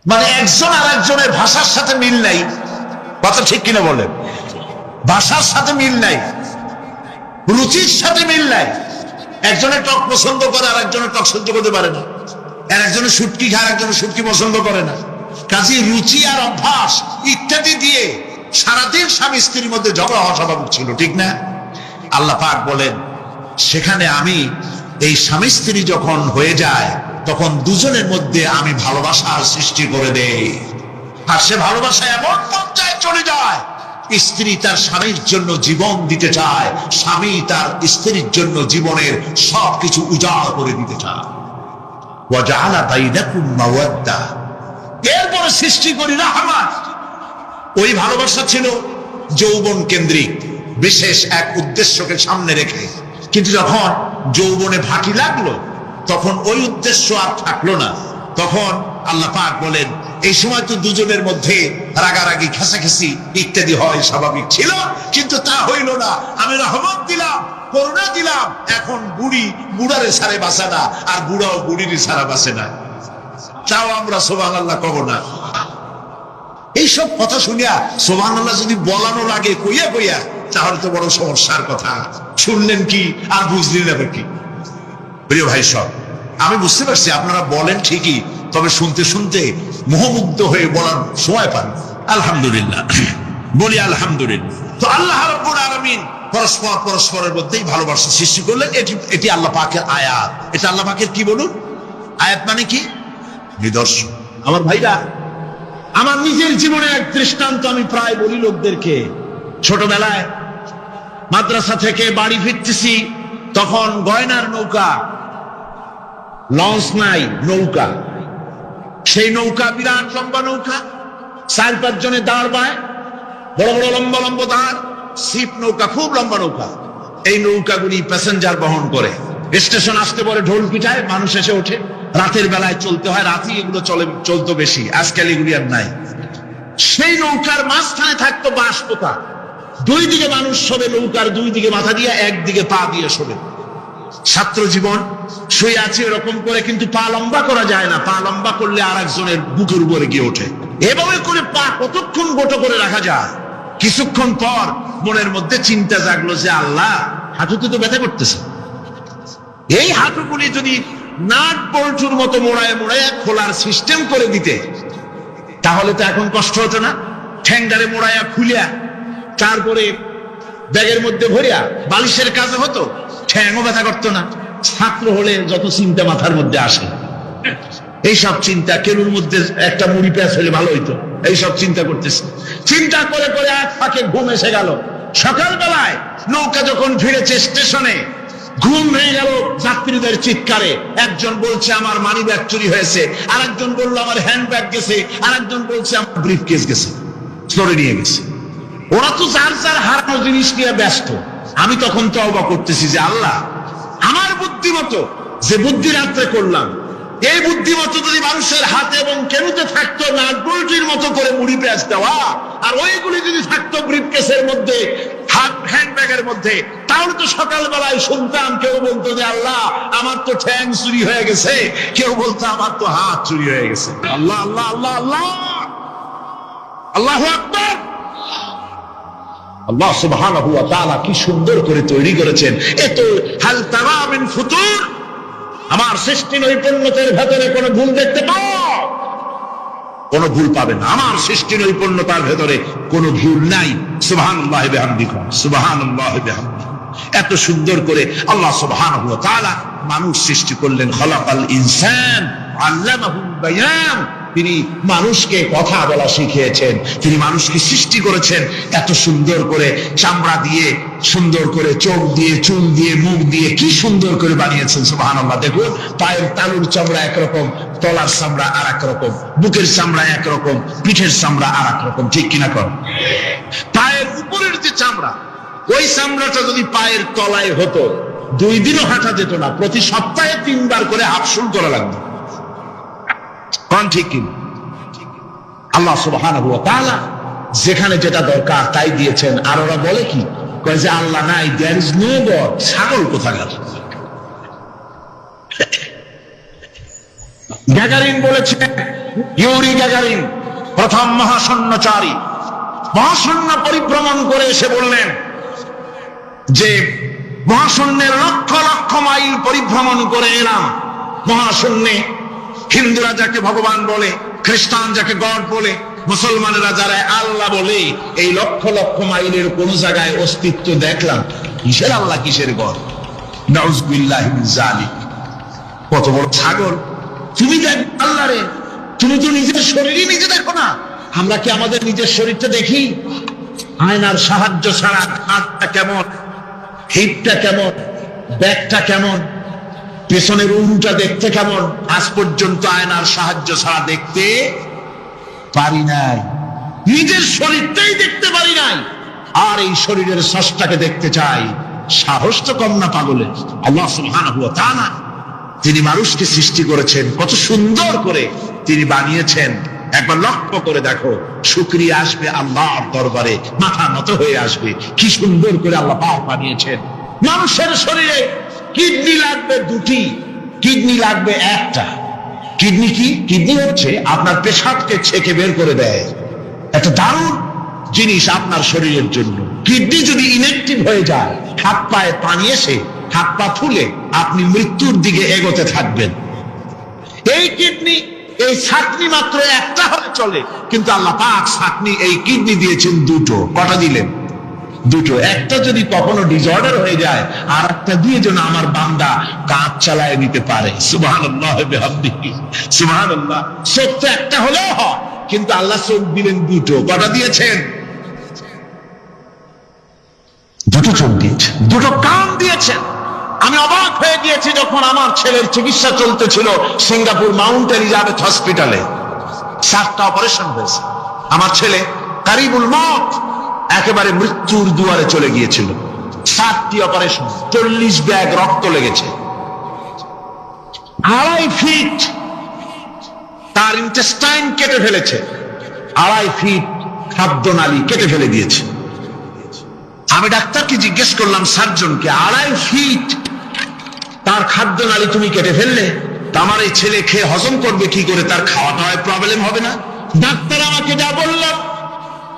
মানে একজন আর একজনের ভাষার সাথে মিল নাই। কথা ঠিক কিনা বলেন? ভাষার সাথে মিল নাই, রুচির সাথে মিল নাই। একজনের টক পছন্দ করে আর একজনের টক সহ্য করতে পারে না, আর একজনের শুটকি খায় আর একজনের শুটকি পছন্দ করে না। কাজে রুচি আর অভ্যাস ইত্যাদি দিয়ে সারাদিন স্বামী স্ত্রীর মধ্যে ঝগড়া হওয়া স্বাভাবিক ছিল, ঠিক না? আল্লাহ পাক বলেন সেখানে আমি এই স্বামী স্ত্রী যখন হয়ে যায় তখন দুজনের মধ্যে আমি ভালোবাসার সৃষ্টি করে দেই। আর সে ভালোবাসা এমন পর্যায়ে চলে যায়, স্ত্রী তার স্বামীর জন্য জীবন দিতে চায়, স্বামী তার স্ত্রীর জন্য জীবনের সবকিছু উজাড় করে দিতে চায়। ওয়াজআলা বাইনাকুম মাওয়াদ্দা, এরপরে সৃষ্টি করি রাহমাত। ওই ভালোবাসা ছিল যৌবন কেন্দ্রিক, বিশেষ এক উদ্দেশ্যকে সামনে রেখে। কিন্তু যখন যৌবনে ভাটি লাগলো তখন ওই উদ্দেশ্য আর থাকলো না। তখন আল্লাহ পাক বলেন এই সময় তো দুজনের মধ্যে রাগারাগি খেসাখেসি ইত্যাদি হয়, স্বাভাবিক ছিল, কিন্তু তা হইল না। আমি রহমত দিলাম, করুণা দিলাম। এখন বুড়ি বুড়ারে ছাড়ে বাঁচে না, আর বুড়াও বুড়ির ছাড়া বাঁচে না। তাও আমরা সুবহানাল্লাহ কব না? এইসব কথা শুনিয়া সুবহানাল্লাহ যদি বলানো লাগে কইয়া কইয়া, তাহলে তো বড় সমস্যার কথা। শুনলেন কি আর বুঝলেন আবার কি? প্রিয় ভাই সব, আমি বুঝতে পারছি আপনারা বলেন ঠিকই, তবে শুনতে শুনতে মোহমুগ্ধ হয়ে বলার সময় পান। আলহামদুলিল্লাহ, বলি আলহামদুলিল্লাহ। তো আল্লাহ রাব্বুল আলামিন পরস্পর পরস্পরের মধ্যেই ভালোবাসা সৃষ্টি করলেন। এটি আল্লাহ পাকের আয়াত। এটা আল্লাহ পাকের কি বলুন? আয়াত মানে কি? নিদর্শন। আমার ভাইরা, আমার নিজের জীবনে এক দৃষ্টান্ত আমি প্রায় বলি লোকদেরকে। ছোটবেলায় মাদ্রাসা থেকে বাড়ি ফিরতেছি, তখন গয়নার নৌকা, লঞ্চ নাই, নৌকা। সেই নৌকা বিরাট লম্বা নৌকা, 4-5 জনে দাঁড় বায়, বড় বড় লম্বা লম্বা দাঁড়, ছিপ নৌকা, খুব লম্বা নৌকা। এই নৌকাগুলি প্যাসেঞ্জার বহন করে। স্টেশন আসতে পরে ঢোল পিটায়, মানুষ এসে ওঠে। রাতের বেলায় চলতে হয়, রাতেই এগুলো চলতো বেশি, আজকাল এগুলি আর নাই। সেই নৌকার মাঝখানে থাকতো বাঁশ পোতা, দুই দিকে মানুষ শোবে, নৌকার দুই দিকে মাথা দিয়ে, একদিকে পা দিয়ে শোবে। ছাত্র জীবন শুয়ে আছে এরকম করে, কিন্তু পা লম্বা করা যায় না। পা লম্বা করলে আর একজনের বুকের উপরে গিয়ে ওঠে। এভাবে করে পা কতক্ষণ গোটো করে রাখা যায়? কিছুক্ষণ পর মনের মধ্যে চিন্তা জাগলো যে আল্লাহ, হাঁটুতে তো ব্যথা করতেছে, এই হাঁটুগুলি যদি নাট বল্টুর মতো মোড়ায় মোড়ায় খোলার সিস্টেম করে দিতে, তাহলে তো এখন কষ্ট হতো না। ঠ্যাংডারে মোড়ায়া খুলিয়া তারপরে ব্যাগের মধ্যে ভরিয়া বালিশের কাজে হতো, ঠ্যাংও ব্যথা করতো না। ছাত্র হলে যত চিন্তা মাথার মধ্যে আসে, এইসব চিন্তা, কেলুর মধ্যে একটা মুড়ি পেঁয়াজ হলে ভালো হইতো, এইসব চিন্তা করতেছে। চিন্তা করে করে এক ফাঁকে ঘুম এসে গেল। সকালবেলায় নৌকা যখন ফিরেছে স্টেশনে, ঘুম ভেঙে গেল যাত্রীদের চিৎকারে। একজন বলছে আমার মানি ব্যাগ চুরি হয়েছে, আর একজন বললো আমার হ্যান্ড ব্যাগ গেছে, আর একজন বলছে আমার ব্রিফ কেস গেছে, চলে নিয়ে গেছে। ওরা তো যার যার হারানো জিনিস নিয়ে ব্যস্ত। আমি তখন তওবা করতেছি যে আল্লাহ, আমার বুদ্ধিমতো যে বুদ্ধি রাত্রে করলাম, এই বুদ্ধিমতো যদি মানুষের হাতে এবং কেনুতে থাকতো নাট বল্টুর মতো করে মুড়ি পেঁয়াজ দেওয়া, আর ওইগুলি যদি থাকতো ব্রিফকেসের মধ্যে, হ্যান্ডব্যাগের মধ্যে, তাহলে তো সকালবেলায় শুনতাম কেউ বলতো যে আল্লাহ আমার তো ঠ্যাং চুরি হয়ে গেছে, কেউ বলতো আমার তো হাত চুরি হয়ে গেছে। আল্লাহ আল্লাহ আল্লাহ আল্লাহ, আল্লাহু আকবার। আল্লাহ সুবহানাহু ওয়া তাআলা কি সুন্দর করে তৈরি করেছেন। এত হাল তারা মিন ফুতুর, আমার সৃষ্টি নৈপুণ্যতার ভেতরে কোনো ভুল দেখতে পাও? কোনো ভুল পাবে না। আমার সৃষ্টি নৈপুণ্যতার ভেতরে কোনো ভুল নাই। সুবহানাল্লাহি বিহামদিহি, সুবহানাল্লাহি বিহামদিহি। এত সুন্দর করে আল্লাহ সুবহানাহু ওয়া তাআলা মানুষ সৃষ্টি করলেন। খলাকাল ইনসান আল্লামাহুল বায়ান, তিনি মানুষকে কথা বলা শিখিয়েছেন, তিনি মানুষকে সৃষ্টি করেছেন এত সুন্দর করে, চামড়া দিয়ে, সুন্দর করে চোখ দিয়ে, চুল দিয়ে, মুখ দিয়ে, কি সুন্দর করে বানিয়েছেন। সুবহানাল্লাহ। দেখুন, পায়ের তালুর চামড়া একরকম, তলার চামড়া আর এক রকম, বুকের চামড়া একরকম, পিঠের চামড়া আর এক রকম, ঠিক কিনা কর? পায়ের উপরের যে চামড়া, ওই চামড়াটা যদি পায়ের তলায় হতো, 2 দিনও হাঁটা যেত না। প্রতি সপ্তাহে 3 বার করে হাফসুল করা লাগতো। কোন ঠিক কি? আল্লাহ সুবহানাহু ওয়া তাআলা যেখানে যেটা দরকার তাই দিয়েছেন। আর ওরা বলে কি, কয় যে আল্লাহ নাই, দেয়ার ইজ নো গড। ছাগল কোথাকার। গ্যাগারিন বলেছেন, ইউরি গ্যাগারিন প্রথম মহাশূন্যচারী, মহাশূন্য পরিভ্রমণ করে এসে বললেন যে মহাশূন্যের লক্ষ লক্ষ মাইল পরিভ্রমণ করে এলাম। মহাশূন্যে হিন্দুরা যাকে ভগবান বলে, খ্রিস্টান যাকে গড বলে, মুসলমানেরা যারা আল্লাহ বলে, এই লক্ষ লক্ষ মাইলের কোন জায়গায় অস্তিত্ব দেখলাম? কিসের আল্লাহ, কিসের গড? নাউজুবিল্লাহি মিন যালিক। কত বড় ছাগল! তুমি দেখ আল্লাহ রে, তুমি তো নিজের শরীরই নিজে দেখো না। আমরা কি আমাদের নিজের শরীরটা দেখি? আয়নার সাহায্য ছাড়া হাতটা কেমন, হিপটা কেমন, ব্যাকটা কেমন, পেছনের উরুটা দেখতে কেমন, আজ পর্যন্ত আয়নার সাহায্য ছাড়া দেখতে পারি নাই। নিজের শরীরটাই দেখতে পারি নাই, আর এই শরীরের স্রষ্টাকে দেখতে চাই। সাহস তো কম না পাগলের। আল্লাহ সুবহানাহু ওয়া তাআলা তিনি মানুষকে সৃষ্টি করেছেন, কত সুন্দর করে তিনি বানিয়েছেন। একবার লক্ষ্য করে দেখো, শুকরিয়া আসবে আল্লাহর দরবারে, মাথা নত হয়ে আসবে। কি সুন্দর করে আল্লাহ পাক বানিয়েছেন। মানুষের শরীরে কিডনি লাগবে দুটি, কিডনি লাগবে একটা। কিডনি কি? কিডনি হচ্ছে আপনার পেশাবকে ছেঁকে বের করে দেয়, একটা দারুণ জিনিস আপনার শরীরের জন্য। কিডনি যদি ইনঅ্যাক্টিভ হয়ে যায়, হাত পায়ে পানি এসে হাত পা ফুলে আপনি মৃত্যুর দিকে এগোতে থাকবেন। এই কিডনি, এই ছাকনি মাত্র একটা হলে চলে, কিন্তু আল্লাহ পাক ছাকনি, এই কিডনি দিয়েছেন দুটো। কটা দিলেন? দুটো। একটা যদি কখনো ডিসঅর্ডার হয়ে যায়, আর একটা দিয়ে যেন আমার বান্দা কাজ চালায় নিতে পারে। সুবহানাল্লাহ বিহামদিহি, সুবহানাল্লাহ। চোখ তো একটা হলেও হয়, কিন্তু আল্লাহ চোখ দিলেন দুটো। কটা দিয়েছেন? দুটো চোখ দিয়েছেন, দুটো কান দিয়েছেন। আমি অবাক হয়ে গিয়েছি যখন আমার ছেলের চিকিৎসা চলতেছিল সিঙ্গাপুর মাউন্ট এলিজাবেথ হসপিটালে। 7টা অপারেশন হয়েছে। আমার ছেলে কারিবুল মত, একেবারে মৃত্যুর দুয়ারে চলে গিয়েছিল। 7টি অপারেশন, 40 ব্যাগ রক্ত লেগেছে। 2.5 ফিট তার ইন্টেস্টাইন কেটে ফেলেছে, 2.5 ফিট খাদ্য নালী কেটে ফেলে দিয়েছে। আমি ডাক্তারকে জিজ্ঞেস করলাম, সার্জনকে, 2.5 ফিট তার খাদ্য নালী তুমি কেটে ফেললে, তা আমার এই ছেলে খেয়ে হজম করবে কি করে? তার খাওয়া দাওয়ায় প্রবলেম হবে না? ডাক্তার আমাকে যা বলল,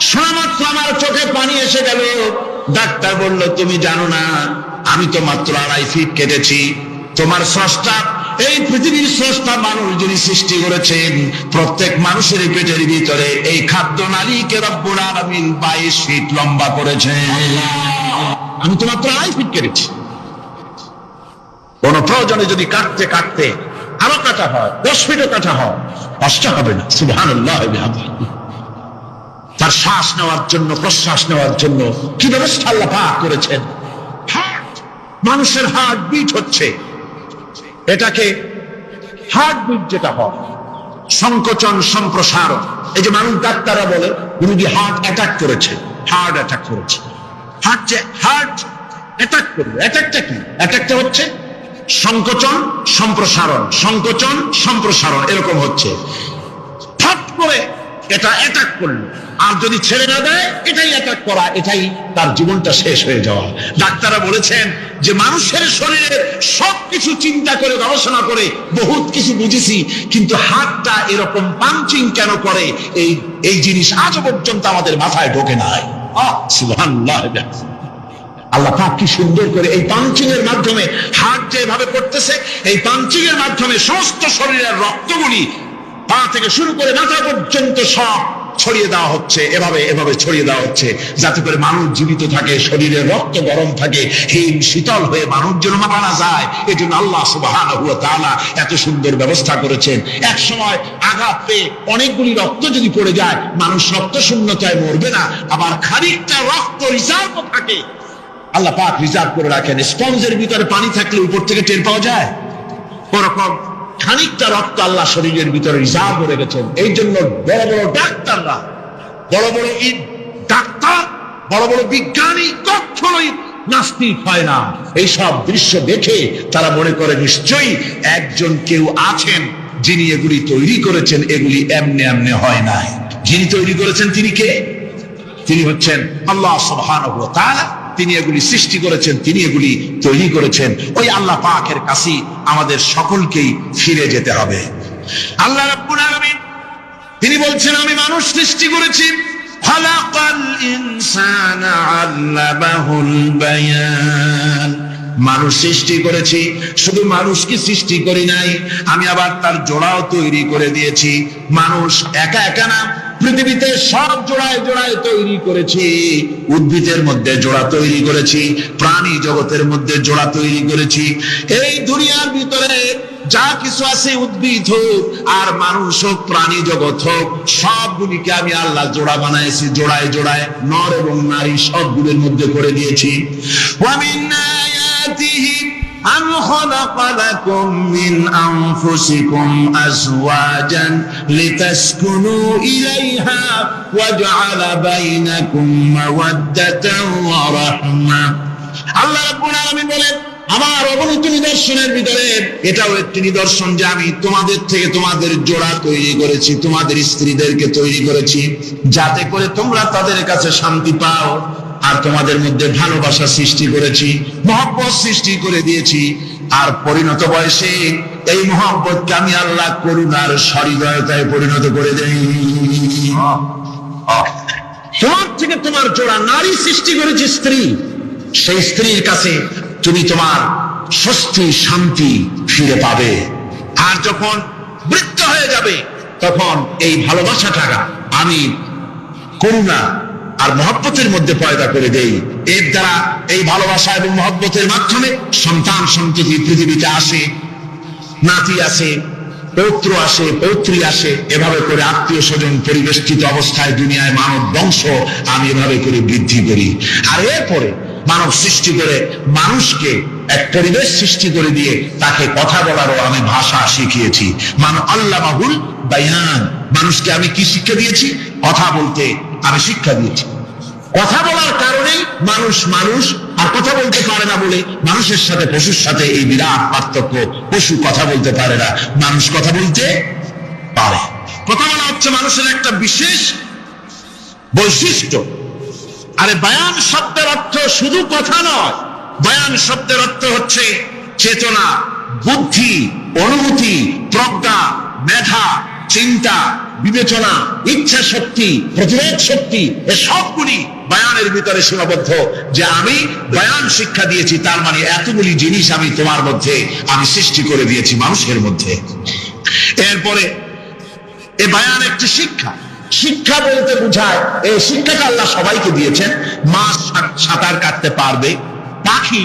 শোনা মাত্র আমার চোখে পানি এসে গেল। ডাক্তার বলল, তুমি জানো না, আমি তো মাত্র 2.5 ফিট কেটেছি। তোমার স্রষ্টা, এই পৃথিবীর স্রষ্টা মানুষ যিনি সৃষ্টি করেছেন, প্রত্যেক মানুষের পেটের ভিতরে এই খাদ্য নালীকে রব্বুল আলামিন 22 ফিট লম্বা করেছেন। আমি তো মাত্র 2.5 ফিট কেটেছি। কোন প্রয়োজনে যদি কাটতে কাটতে আরো কাটা হয়, 10 ফিটও কাটা হয়, কষ্ট হবে না। সুবহানাল্লাহ বিহামদিহি। তার শ্বাস নেওয়ার জন্য, প্রশ্বাস নেওয়ার জন্য কি ব্যবস্থা আল্লাহ পাক করেছেন। হার্ট, মানুষের হার্ট বিট হচ্ছে, এটাকে হার্ট বিট যেটা হয়, সংকোচন সম্প্রসারণ। এই যে মানুষ, ডাক্তাররা বলে রোগী হার্ট অ্যাটাক করেছে, হার্ট অ্যাটাক করেছে। হার্ট অ্যাটাক করবে, অ্যাটাকটা কি? অ্যাটাকটা হচ্ছে সংকোচন সম্প্রসারণ, সংকোচন সম্প্রসারণ, এরকম হচ্ছে। ফট করে এটা অ্যাটাক করলো, আর যদি ছেড়ে না দেয়, এটাই অ্যাটাক করা, এটাই তার জীবনটা শেষ হয়ে যাওয়া। ডাক্তাররা বলেছেন যে মানুষের শরীরে সবকিছু চিন্তা করে, গবেষণা করে বহুত কিছু বুঝেছি, কিন্তু হাতটা এরকম পাঞ্চিং কেন করে, এই জিনিস আজও পর্যন্ত আমাদের মাথায় ঢোকে নাই। সুবহানাল্লাহ। আল্লাহ পাক কি সুন্দর করে এই পাঞ্চিং এর মাধ্যমে, হাত যেভাবে করতেছে, এই পাঞ্চিং এর মাধ্যমে সমস্ত শরীরের রক্তগুলি পা থেকে শুরু করে মাথা পর্যন্ত সব ছড়িয়ে দেওয়া হচ্ছে। এভাবে এভাবে ছড়িয়ে দেওয়া হচ্ছে যাতে করে মানুষ জীবিত থাকে, শরীরের রক্ত গরম থাকে, হিম শীতল হয়ে মানুষ যেন মারা যায়। এই জন্য আল্লাহ সুবহানাহু ওয়া তাআলা এত সুন্দর ব্যবস্থা করেছেন। এক সময় আঘাত পেয়ে অনেকগুলি রক্ত যদি পড়ে যায়, মানুষ রক্ত শূন্যতায় মরবে না, আবার খানিকটা রক্ত রিজার্ভ থাকে। আল্লাহ পাক রিজার্ভ করে রাখেন। স্পঞ্জের ভিতরে পানি থাকলে উপর থেকে টের পাওয়া যায়, ওরকম খানিকটা রক্ত আল্লাহ শরীরের ভিতরে রিজার্ভ করে গেছেন। এই জন্য বড় বড় ডাক্তাররা, বড় বড় ডাক্তার, বড় বড় বিজ্ঞানী কখনোই নাস্তিক হয় না। এইসব দৃশ্য দেখে তারা মনে করে নিশ্চয়ই একজন কেউ আছেন যিনি এগুলি তৈরি করেছেন, এগুলি এমনি এমনি হয় নাই। যিনি তৈরি করেছেন তিনি কে? তিনি হচ্ছেন আল্লাহ সুবহানাহু ওয়া তাআলা। তিনি এগুলি সৃষ্টি করেছেন, তিনি এগুলি তৈরি করেছেন। ওই আল্লাহ পাকের কাছে আমাদের সকলকেই ফিরে যেতে হবে। আল্লাহ রাব্বুল আলামিন তিনি বলছেন আমি মানুষ সৃষ্টি করেছি, খালাকাল ইনসানা আল্লামাহুল বায়ান। মানুষ সৃষ্টি করেছি, শুধু মানুষকে সৃষ্টি করি নাই, আমি আবার তার জোড়াও তৈরি করে দিয়েছি। মানুষ একা একা না, পৃথিবীতে সব জোড়ায় জোড়ায় তৈরি করেছি। উদ্ভিদের মধ্যে জোড়া তৈরি করেছি, প্রাণী জগতের মধ্যে জোড়া তৈরি করেছি। এই দুনিয়ার ভিতরে যা কিছু আছে, উদ্ভিদ হোক আর মানুষ হোক, প্রাণী জগৎ হোক, সবগুলিকে আমি আল্লাহ জোড়া বানাইছি, জোড়ায় জোড়ায় নর এবং নারী সবগুলোর মধ্যে করে দিয়েছি। أَنْ خَلَقَ لَكُم مِّنْ أَنفُسِكُمْ أَزْوَاجًا لِتَسْكُنُوا إِلَيْهَا وَجَعَلَ بَيْنَكُم مَّوَدَّةً وَرَحْمَةً। আল্লাহ রাব্বুল আলামিন বলেন আমার অগণিত নিদর্শনের ভিতরে এটাও একটি নিদর্শন যে আমি তোমাদের থেকে তোমাদের জোড়া তৈরি করেছি, তোমাদের স্ত্রীদেরকে তৈরি করেছি, যাতে করে তোমরা তাদের কাছে শান্তি পাও। আর তোমাদের মধ্যে ভালোবাসা সৃষ্টি করেছি, মহব্বত সৃষ্টি করে দিয়েছি। আর পরিণত বয়সে এই মহব্বতকে আমি আল্লাহ করুণার সহৃদয়তায় পরিণত করে দেই। তোমার থেকে তোমার জোড়া নারী সৃষ্টি করেছি, স্ত্রী। সেই স্ত্রীর কাছে তুমি তোমার স্বস্তি শান্তি ফিরে পাবে। আর যখন বৃদ্ধ হয়ে যাবে তখন এই ভালোবাসাটা আমি করুণা আর মহব্বতের মধ্যে পয়দা করে দেই। এর দ্বারা এই ভালোবাসা এবং মহব্বতের মাধ্যমে সন্তান সন্ততি পৃথিবীতে আসে, নাতি আসে, পৌত্র আসে, পৌত্রী আসে। এভাবে করে আত্মীয় স্বজন পরিবেষ্টিত অবস্থায় দুনিয়ায় মানব বংশ আমি এভাবে করে বৃদ্ধি করি। আর এরপরে মানব সৃষ্টি করে মানুষকে এক পরিবেশ সৃষ্টি করে দিয়ে তাকে কথা বলারও আমি ভাষা শিখিয়েছি। আল্লামাহুল বায়ান। মানুষকে আমি কি শিক্ষা দিয়েছি? কথা বলতে আমি শিক্ষা দিয়েছি। কথা বলার কারণেই মানুষ মানুষ, আর কথা বলতে পারে না বলে মানুষের সাথে পশুর সাথে এই বিরাট পার্থক্য। পশু কথা বলতে পারে না, মানুষ কথা বলতে পারে। কথা বলা হচ্ছে মানুষের একটা বিশেষ বৈশিষ্ট্য। আরে বায়ান শব্দের অর্থ শুধু কথা নয়, বায়ান শব্দের অর্থ হচ্ছে চেতনা, বুদ্ধি, অনুভূতি, প্রজ্ঞা, মেধা, চিন্তা, বিবেচনা, ইচ্ছা শক্তি, প্রতিরোধ শক্তি, এ সবগুলি বায়ানের ভিতরে সীমাবদ্ধ। যে আমি বায়ান শিক্ষা দিয়েছি, তার মানে এতগুলি জিনিস আমি তোমার মধ্যে আমি সৃষ্টি করে দিয়েছি মানুষের মধ্যে। এরপরে এ বায়ান একটি শিক্ষা। শিক্ষা বলতে বোঝায়, এই শিক্ষাটা আল্লাহ সবাইকে দিয়েছেন। মাছ সাঁতার কাটতে পারবে, পাখি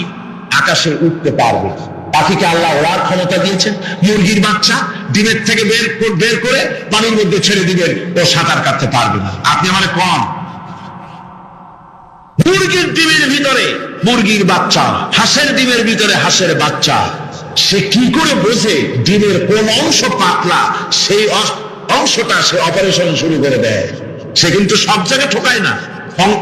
আকাশে উঠতে পারবে। পাখিকে আল্লাহ ওড়ার ক্ষমতা দিয়েছেন। মুরগির বাচ্চা ডিমের থেকে বের করে পানির মধ্যে ছেড়ে দিবেন, ও সাঁতার কাটতে পারবে না। আপনি মানে কম। মুরগির ডিমের ভিতরে মুরগির বাচ্চা, হাঁসের ডিমের ভিতরে হাঁসের বাচ্চা। সে কি করে বোঝে ডিমের কোন অংশ পাতলা? সেই অংশটা সে অপারেশন শুরু করে দেয়। সে কিন্তু সব জায়গায় ঠোকায় না।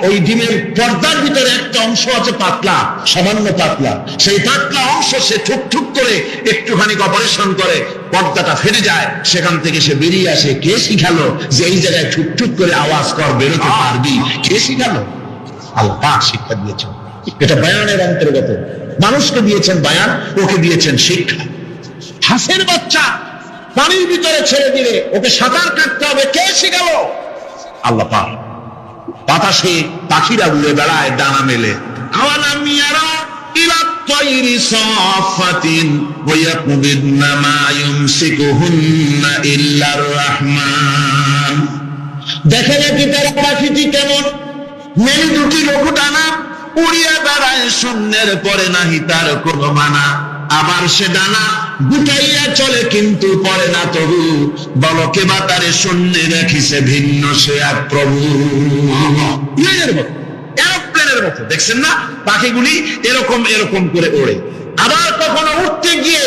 ওই ডিমের পর্দার ভিতরে একটা অংশ আছে পাতলা, সামান্য পাতলা। সেই পাতলা অংশ সে ঠুক ঠুক করে একটুখানি অপারেশন করে, পর্দাটা ফেটে যায়, সেখান থেকে সে বেরিয়ে আসে। কে শিখালো যে এই জায়গায় ঠুক ঠুক করে আওয়াজ কর, বেরোতে পারবি? কে শিখালো? আল্লাহ শিক্ষা দিয়েছেন। এটা বায়ানের অন্তর্গত। মানুষকে দিয়েছেন বায়ান, ওকে দিয়েছেন শিক্ষা। হাঁসের বাচ্চা পানির ভিতরে ছেড়ে দিলে ওকে সাঁতার কাটতে হবে, কে শিখালো? আল্লাহ পাক। বাতাসে পাখিরা উড়ে বেড়ায় ডানা মেলে। আওয়ালাম ইয়ারা ইলা তায়রি সাফাতিন ওয়া ইয়াকবিদনা মা ইউমসিকুহুন্না ইল্লার রাহমান। দেখে নাকি তারা পাখিটি কেমন? মেল দুটি লঘু ডানা উড়িয়া বেড়ায়, শূন্যের পরে নাহি তার কোনো মানা। আবার সে ডানা গুটাইয়া চলে কিন্তু পরে না তবু, বলকে বা তারে শূন্যে রাখিছে ভিন্ন সে এক প্রভু। এরোপ্লেনের মতো দেখছেন না পাখিগুলি এরকম এরকম করে ওড়ে। আবার কখনো উঠতে গিয়ে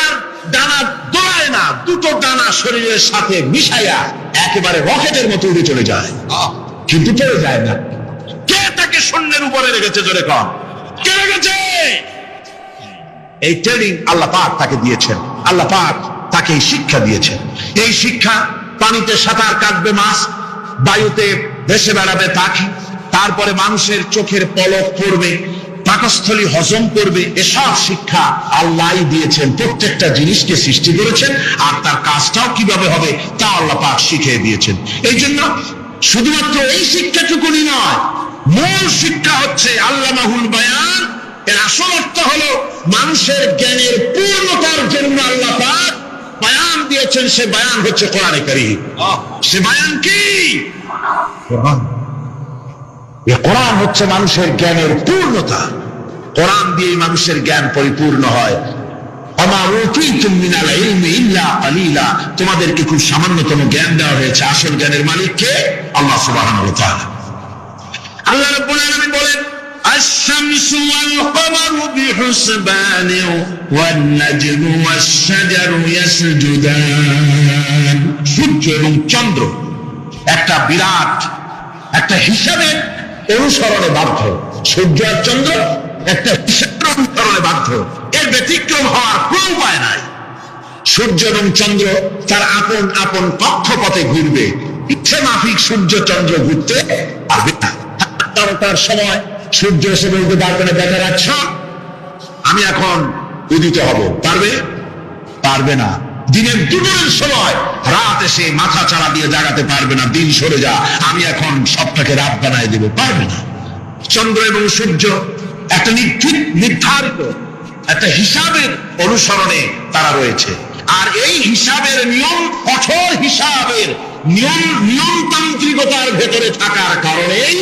আর ডানা দোলায় না, দুটো ডানা শরীরের সাথে মিশাইয়া একেবারে রকেটের মতো উড়ে চলে যায়, কিন্তু পড়ে যায় না। কে তাকে শূন্যের উপরে রেখেছে? জোরে কম, কে রেখেছে? এই ট্রেনিং আল্লাহ পাক তাকে দিয়েছেন। আল্লাহ পাক তাকে এই শিক্ষা দিয়েছেন। এই শিক্ষা, পানিতে সাঁতার কাটবে মাছ, বায়ুতে ভেসে বেড়াবে পাখি, তারপরে মানুষের চোখের পলক পড়বে, পাকস্থলী হজম করবে, এসব শিক্ষা আল্লাহ দিয়েছেন। প্রত্যেকটা জিনিসকে সৃষ্টি করেছেন, আর তার কাজটাও কিভাবে হবে তা আল্লাহ পাক শিখিয়ে দিয়েছেন। এই জন্য শুধুমাত্র এই শিক্ষাটুকুনি নয়, মূল শিক্ষা হচ্ছে আল্লামাহুল বায়ান। এর আসল অর্থ হলো মানুষের জ্ঞানের পূর্ণতার জন্য আল্লাহ পাক বায়ান দিয়েছেন। সে বায়ান হচ্ছে কোরআনে কারীম। সে বায়ান কি? কোরআন। এই কোরআন হচ্ছে মানুষের জ্ঞানের পূর্ণতা। কোরআন দিয়ে মানুষের জ্ঞান পরিপূর্ণ হয়। তোমাদেরকে খুব সামান্যতম জ্ঞান দেওয়া হয়েছে। আসল জ্ঞানের মালিক কে? আল্লাহ সুবহানাহু ওয়া তাআলা। আল্লাহ রাব্বুল আলামিন বলেন, আশ-শামসু ওয়াল কমারু বিহুসবানিন ওয়ান নাজমু ওয়াশ-শাজারু ইয়াসজুদান। সূর্য এবং চন্দ্র একটা বিরাট একটা হিসাবের অনুসরণে বাধ্য। সূর্য আর চন্দ্র একটা হিসাবের অনুসরণে বাধ্য। এর ব্যতিক্রম হওয়ার কোন উপায় নাই। সূর্য এবং চন্দ্র তার আপন আপন কক্ষপথে ঘুরবে। ইচ্ছে মাফিক সূর্য চন্দ্র ঘুরতে পারবে না। তার সময় সূর্য এসে বলতে পারবে না, দেখা যাচ্ছ আমি এখন উদিত হব, পারবে? পারবে না। দিনের দুপুরের সময় রাত এসে মাথা চাড়া দিয়ে জাগাতে পারবে না, দিন সরে যা আমি এখন সবটাকে রাত বানায় দেব, পারবে না। চন্দ্র এবং সূর্য একটা নির্ধারিত একটা হিসাবের অনুসরণে তারা রয়েছে। আর এই হিসাবের নিয়ম, কঠোর হিসাবের নিয়মতান্ত্রিকতার ভেতরে থাকার কারণেই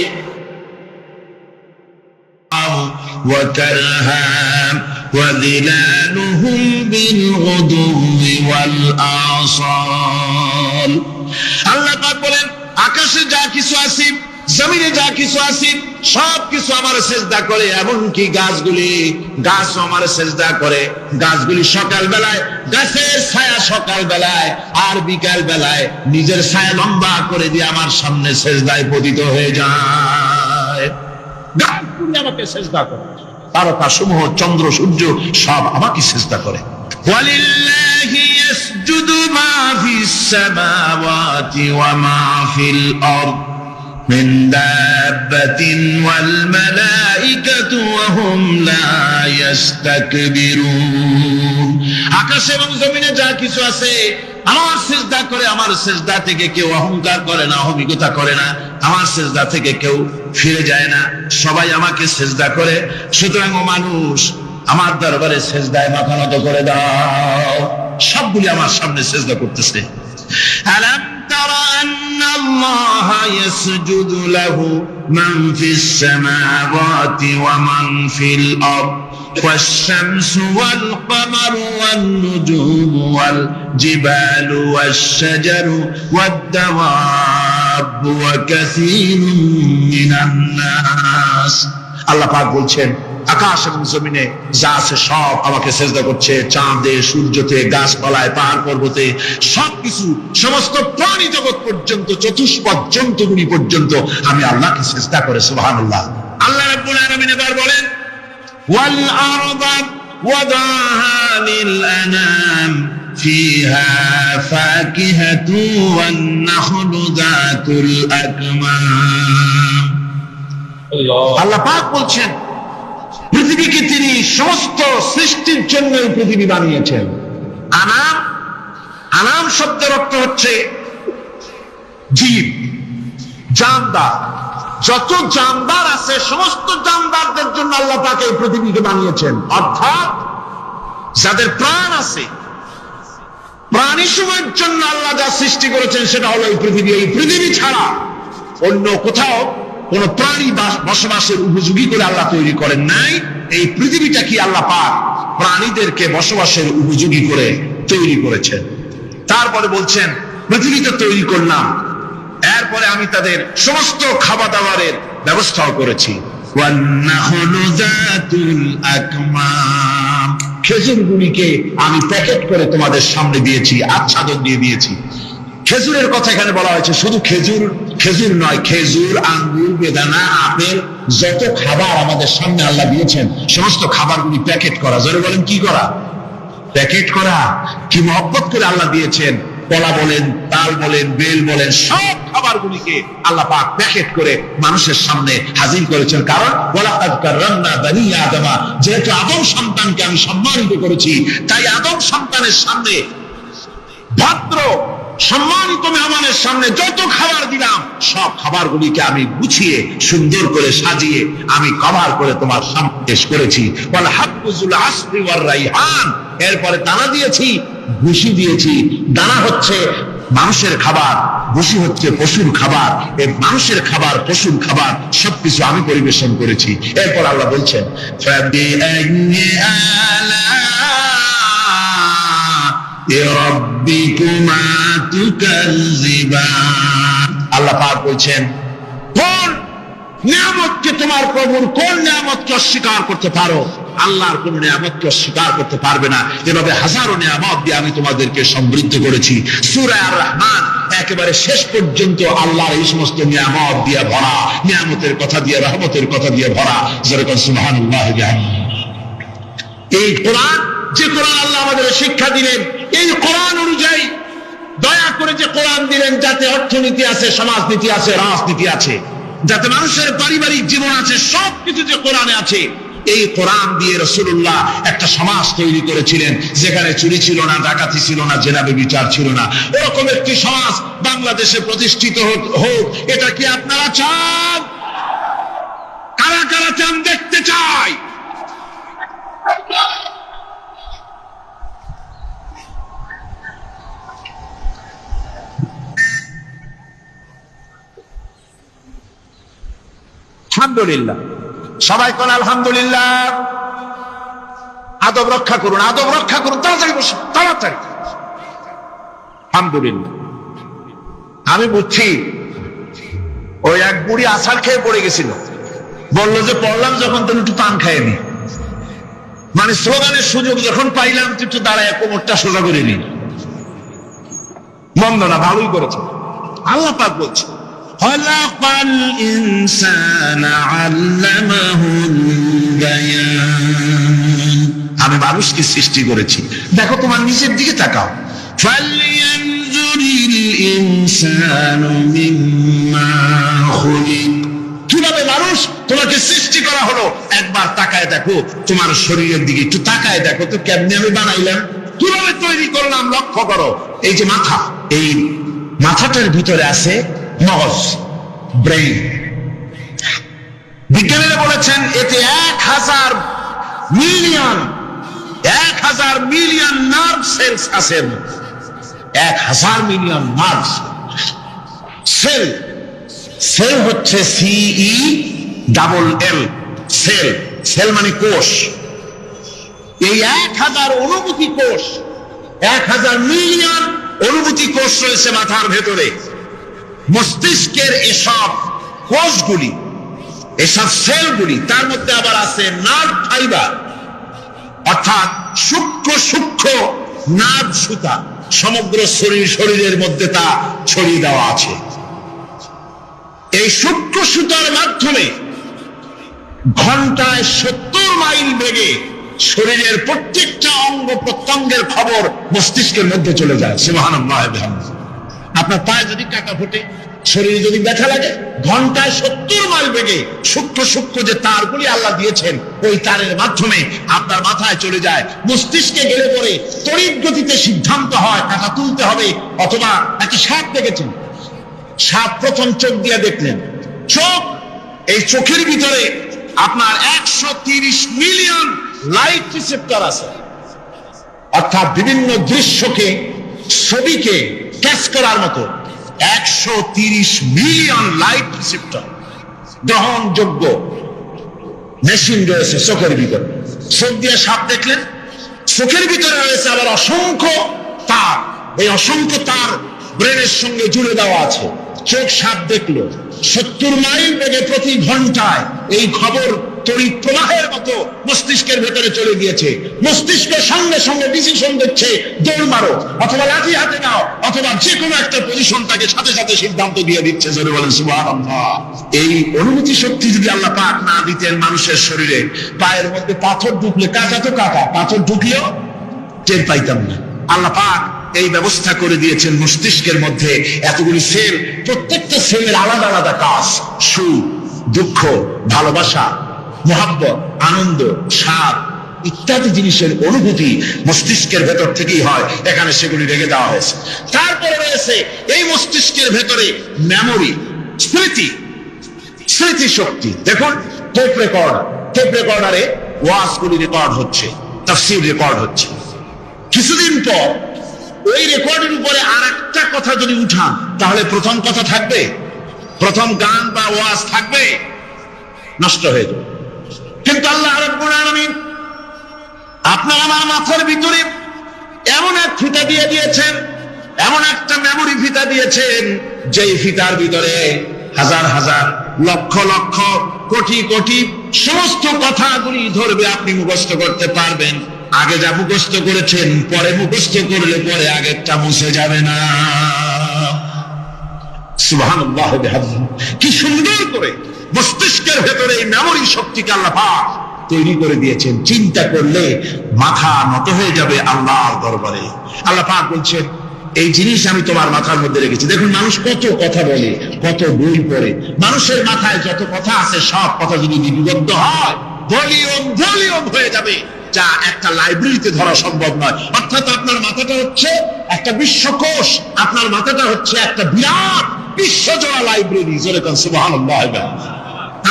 আল্লাহ পাক বলেন, আকাশে যা কিছু আছে, জমিনে যা কিছু আছে, সব কিছু আমার সেজদা করে। এমনকি গাছও আমার সেজদা করে। গাছগুলি সকাল বেলায় গাছের ছায়া সকাল বেলায় আর বিকাল বেলায় নিজের ছায়া লম্বা করে দিয়ে আমার সামনে সেজদায় পতিত হয়ে যায়। গাছগুলি আমাকে সেজদা করে। তারকা সমূহ, চন্দ্র সূর্য সব আমাকে সেজদা করে। ওয়ালিল্লাহি ইয়াসজুদু মা ফিস সামাওয়াতি ওয়া মা ফিল আরদ মিন দাব্বাতিন ওয়াল মালাইকাতু ওয়া হুম লা ইস্তাকবিরুন। আকাশ এবং জমিনে যা কিছু আছে আমার সিজদা করে। আমার সিজদা থেকে কেউ অহংকার করে না, অহমিকতা করে না। আমার সিজদা থেকে কেউ ফিরে যায় না, সবাই আমাকে সিজদা করে। সুতরাং ও মানুষ, আমার দরবারে সিজদায় মাথা নত করে দাও। সবগুলি আমার সামনে সিজদা করতেছে। আলাম তারা আন্নাল্লাহা ইয়াসজুদু লাহু মান ফিস সামাওয়াতি ওয়া মান ফিল আরদ والشمس والقمر والنجوم والجبال والشجر والدواب وكثير من الناس। আল্লাহ পাক বলছেন, আকাশ এবং জমিনে যা আছে সব আমাকে সেজদা করছে। চাঁদে, সূর্যতে, গাছপালায়, পাহাড় পর্বতে সবকিছু, সমস্ত প্রাণী জগৎ পর্যন্ত, চতুষ্পদ জন্তুগুলি পর্যন্ত আমি আল্লাহকে সেজদা করে। সুবহানাল্লাহ। আল্লাহ রাব্বুল আলামিন এবার বলেন, والأرض وضعها للأنام فيها فاكهة والنخل ذات الأكمام। আল্লাহ পাক বলছেন, পৃথিবীকে তিনি সমস্ত সৃষ্টির জন্য পৃথিবী বানিয়েছেন। আনাম শব্দের অর্থ হচ্ছে জীব, জানদার। যত জানদার আছে সমস্ত জানদারদের জন্য আল্লাহ পাক এই পৃথিবীকে বানিয়েছেন। অর্থাৎ যাদের প্রাণ আছে, প্রাণী সময়ের জন্য আল্লাহ যা সৃষ্টি করেছেন সেটা হলো এই পৃথিবী। এই পৃথিবী ছাড়া অন্য কোথাও কোন প্রাণী বসবাসের উপযোগী করে আল্লাহ তৈরি করেন নাই। এই পৃথিবীটা কি আল্লাহ পাক প্রাণীদেরকে বসবাসের উপযোগী করে তৈরি করেছেন। তারপরে বলছেন, পৃথিবীতে তৈরি করলাম, এরপরে আমি তাদের সমস্ত খাবার দাবারের ব্যবস্থাও করেছি। খেজুরগুলিকে আমি প্যাকেট করে তোমাদের সামনে দিয়েছি, আচ্ছাদন দিয়ে দিয়েছি। খেজুরের কথা এখানে বলা হয়েছে। শুধু খেজুর নয়, খেজুর, আঙ্গুর, বেদানা, আপেল, যত খাবার আমাদের সামনে আল্লাহ দিয়েছেন সমস্ত খাবারগুলি প্যাকেট করা। জোরে বলেন, কি করা? প্যাকেট করা। কি মহব্বত করে আল্লাহ দিয়েছেন। কলা বলেন, তাল বলেন, বেল বলেন, সব খাবার খাবারগুলিকে আল্লাহ পাক প্যাকেট করে মানুষের সামনে হাজির করেছেন। কারণ ওয়ালাকাদ কাররামনা বানি আদমা, যেহেতু আদম সন্তানকে আমি সম্মানিত করেছি, তাই আদম সন্তানের সামনে, ভদ্র সম্মানিত মেহমানের সামনে যত খাবার দিলাম, সব খাবারগুলিকে আমি গুছিয়ে সুন্দর করে সাজিয়ে আমি কভার করে তোমার সামনে পেশ করেছি। ওয়াল হাব্বুল আসরি ওয়ার রাইহান, এরপরে দানা দিয়েছি, ভুসি দিয়েছি। দানা হচ্ছে মানুষের খাবার, ভুসি হচ্ছে পশুর খাবার। এই মানুষের খাবার, পশুর খাবার সবকিছু আমি পরিবেশন করেছি। এরপর আল্লাহ বলছেন আল্লাহ পাক বলছেন, কোন নিয়ামতকে তোমার প্রভুর কোন নিয়ামতকে অস্বীকার করতে পারো? আল্লাহর কোন নিয়ামতকে অস্বীকার করতে পারবে না। এভাবে হাজারো নিয়ামত দিয়ে আমি তোমাদেরকে সমৃদ্ধ করেছি। সূরা আর রহমান একেবারে শেষ পর্যন্ত আল্লাহর এই সমস্ত নিয়ামত দিয়ে ভরা, নিয়ামতের কথা দিয়ে, রহমতের কথা দিয়ে ভরা। যেরকম সুবহানাল্লাহ। এই কোরআন, যে কোরআন আল্লাহ আমাদের শিক্ষা দিলেন, এই কোরআন অনুযায়ী দয়া করে যে কোরআন দিলেন, যাতে অর্থনীতি আছে, সমাজনীতি আছে, রাজনীতি আছে, যাতে মানুষের পারিবারিক জীবন আছে, সবকিছু যে কোরআনে আছে। এই কোরআন দিয়ে রাসূলুল্লাহ একটা সমাজ তৈরি করেছিলেন, যেখানে চুরি ছিল না, ডাকাতি ছিল না, জেনাবে বিচার ছিল না। এরকম একটি সমাজ বাংলাদেশে প্রতিষ্ঠিত হোক, এটা কি আপনারা চান? কারা কারা চান? দেখতে চাই। আলহামদুলিল্লাহ, সবাই কোন আলহামদুলিল্লাহ। আদব রক্ষা করুন, আদব রক্ষা করুন। তাড়াতাড়ি বসুন, তাড়াতাড়ি। আলহামদুলিল্লাহ। আমি বুঝছি, ওই এক বুড়ি আছাড় খেয়ে পড়ে গেছিল, বললো যে পড়লাম যখন তুমি একটু পান খাইয়ে নি, মানে স্লোগানের সুযোগ যখন পাইলাম একটু দাঁড়ায় কোমরটা সোজা করে নি। মন্দ না, ভালোই করেছে। আল্লাহ পাক বলছে, খলাকাল ইনসানা আল্লামাহুল বায়ান, আমি মানুষকে সৃষ্টি করেছি। দেখো তোমার নিচের দিকে তাকাও। ফালইয়ানজুরিল ইনসানু মিম্মা খুলিক, কিভাবে মানুষ তোমাকে সৃষ্টি করা হলো, একবার তাকায় দেখো তোমার শরীরের দিকে, একটু তাকায় দেখো তো কেমনে আমি বানাইলাম, কিভাবে তৈরি করলাম, লক্ষ্য করো। এই যে মাথা, এই মাথাটার ভিতরে আছে মগজ, ব্রেইন। বিজ্ঞানীরা বলেছেন এতে 1000 মিলিয়ন নার্ভ সেলস আছে। 1000 মিলিয়ন নার্ভ সেল। সেল হচ্ছে CELL, সেল। সেল মানে কোষ। এই 1000 অনুভূতি কোষ, 1000 মিলিয়ন অনুভূতি কোষ রয়েছে মাথার ভেতরে। মস্তিষ্কের এসব কোষগুলি, এসব সেলগুলি, তার মধ্যে আবার আছে নার্ভ ফাইবার, অর্থাৎ সূক্ষ্ম সূক্ষ্ম নার্ভ সুতা। সমগ্র শরীরের মধ্যে তা ছড়িয়ে দেওয়া আছে। এই সূক্ষ্ম সুতার মাধ্যমে ঘন্টায় 70 মাইল বেগে শরীরের প্রত্যেকটা অঙ্গ প্রত্যঙ্গের খবর মস্তিষ্কের মধ্যে চলে যায়। সুবহানাল্লাহ। আপনার পায়ে যদি কাটা ফোটে, শরীরে যদি ব্যথা লাগে, ঘন্টায় 70 মাইল বেগে সূক্ষ্ম সূক্ষ্ম যে তারগুলি আল্লাহ দিয়েছেন, ওই তারের মাধ্যমে আপনার মাথায় চলে যায়, মস্তিষ্কে গেলে পরে তড়িৎ গতিতে সিদ্ধান্ত হয় টাকা তুলতে হবে। অথবা একটা সাপ দেখেছেন, সাপ প্রথম চোখ দিয়ে দেখলেন, চোখ, এই চোখের ভিতরে আপনার 130 মিলিয়ন লাইট রিসেপ্টর আছে, অর্থাৎ বিভিন্ন দৃশ্যকে, ছবিকে ক্যাচ করার মতো 130 মিলিয়ন লাইট রিসেপ্টর গ্রহণযোগ্য মেশিন রয়েছে চোখের ভিতরে। চোখ দিয়ে সাপ দেখলেন, চোখের ভিতরে রয়েছে আবার অসংখ্য তার। এই অসংখ্য তার ব্রেনের সঙ্গে জুড়ে দেওয়া আছে। চোখ সাপ দেখলো, 70 মাইল বেগে প্রতি ঘন্টায় এই খবর তড়িৎ প্রবাহের মতো মস্তিষ্কের ভেতরে চলে গিয়েছে। মস্তিষ্কের সঙ্গে সঙ্গে ডিসিশন দিচ্ছে, দৌড় মারো, অথবা লাঠি হাতে নাও, অথবা যে কোনো একটা পজিশন তাকে সাথে সাথে সিদ্ধান্ত দিয়ে দিচ্ছে। জোরে বলেন সুবহানাল্লাহ। এই অনুভূতি শক্তি যদি আল্লাহ পাক না দিতেন মানুষের শরীরে, পায়ের মধ্যে পাথর ঢুকলে, কাঁচা তো কাঁচা, পাথর ঢুকলেও টের পাইতাম না। আল্লাহ পাক এই ব্যবস্থা করে দিয়েছেন মস্তিষ্কের মধ্যে এতগুলি সেল, প্রত্যেকটা সেলের আলাদা আলাদা কাজ। সুখ, দুঃখ, ভালোবাসা, মোহাব্বত, আনন্দ, স্বাদ ইত্যাদি জিনিসের অনুভূতি মস্তিষ্কের ভেতর থেকেই হয়, এখানে সেগুলি রেখে দেওয়া হয়েছে। তারপরে রয়েছে এই মস্তিষ্কের ভেতরে মেমোরি, স্মৃতি, স্মৃতি শক্তি। দেখুন টেপ রেকর্ডারে ওয়াজগুলি রেকর্ড হচ্ছে, তাফসীর রেকর্ড হচ্ছে। কিছুদিন পর ওই রেকর্ডের উপরে আর একটা কথা যদি উঠান, তাহলে প্রথম কথা থাকবে, প্রথম গান বা ওয়াজ থাকবে, নষ্ট হয়ে যাবে। কিন্তু আল্লাহ রাব্বুল আলামিন আপনার আমার মাথার ভিতরে এমন এক ফিতা দিয়ে দিয়েছেন, এমন একটা মেমোরি ফিতা দিয়েছেন, যেই ফিতার ভিতরে হাজার হাজার, লক্ষ লক্ষ, কোটি কোটি সমস্ত কথাগুলি ধরবে, আপনি মুখস্থ করতে পারবেন। আগে যা মুখস্থ করেছেন, পরে মুখস্থ করলে পরে আগেরটা মুছে যাবে না। সুবহানাল্লাহ বিহামদিহি। কি সুন্দর করে মস্তিষ্কের ভেতরে এই মেমোরি শক্তিকে আল্লাহ পাক তৈরি করে দিয়েছেন। চিন্তা করলে মাথা নত হয়ে যাবে আল্লাহর দরবারে। আল্লাহ পাক বলছেন, এই জিনিস আমি তোমার মাথার মধ্যে রেখেছি। দেখুন মানুষ কত কথা বলে, কত বই পড়ে, মানুষের মাথায় যত কথা আছে সব কথা যদি লিপিবদ্ধ হয়, ভলিউম হয়ে যাবে, যা একটা লাইব্রেরিতে ধরা সম্ভব নয়। অর্থাৎ আপনার মাথাটা হচ্ছে একটা বিশ্বকোষ, আপনার মাথাটা হচ্ছে একটা বিরাট বিশ্বজোড়া লাইব্রেরি। জোরে কোন সুবহানাল্লাহ।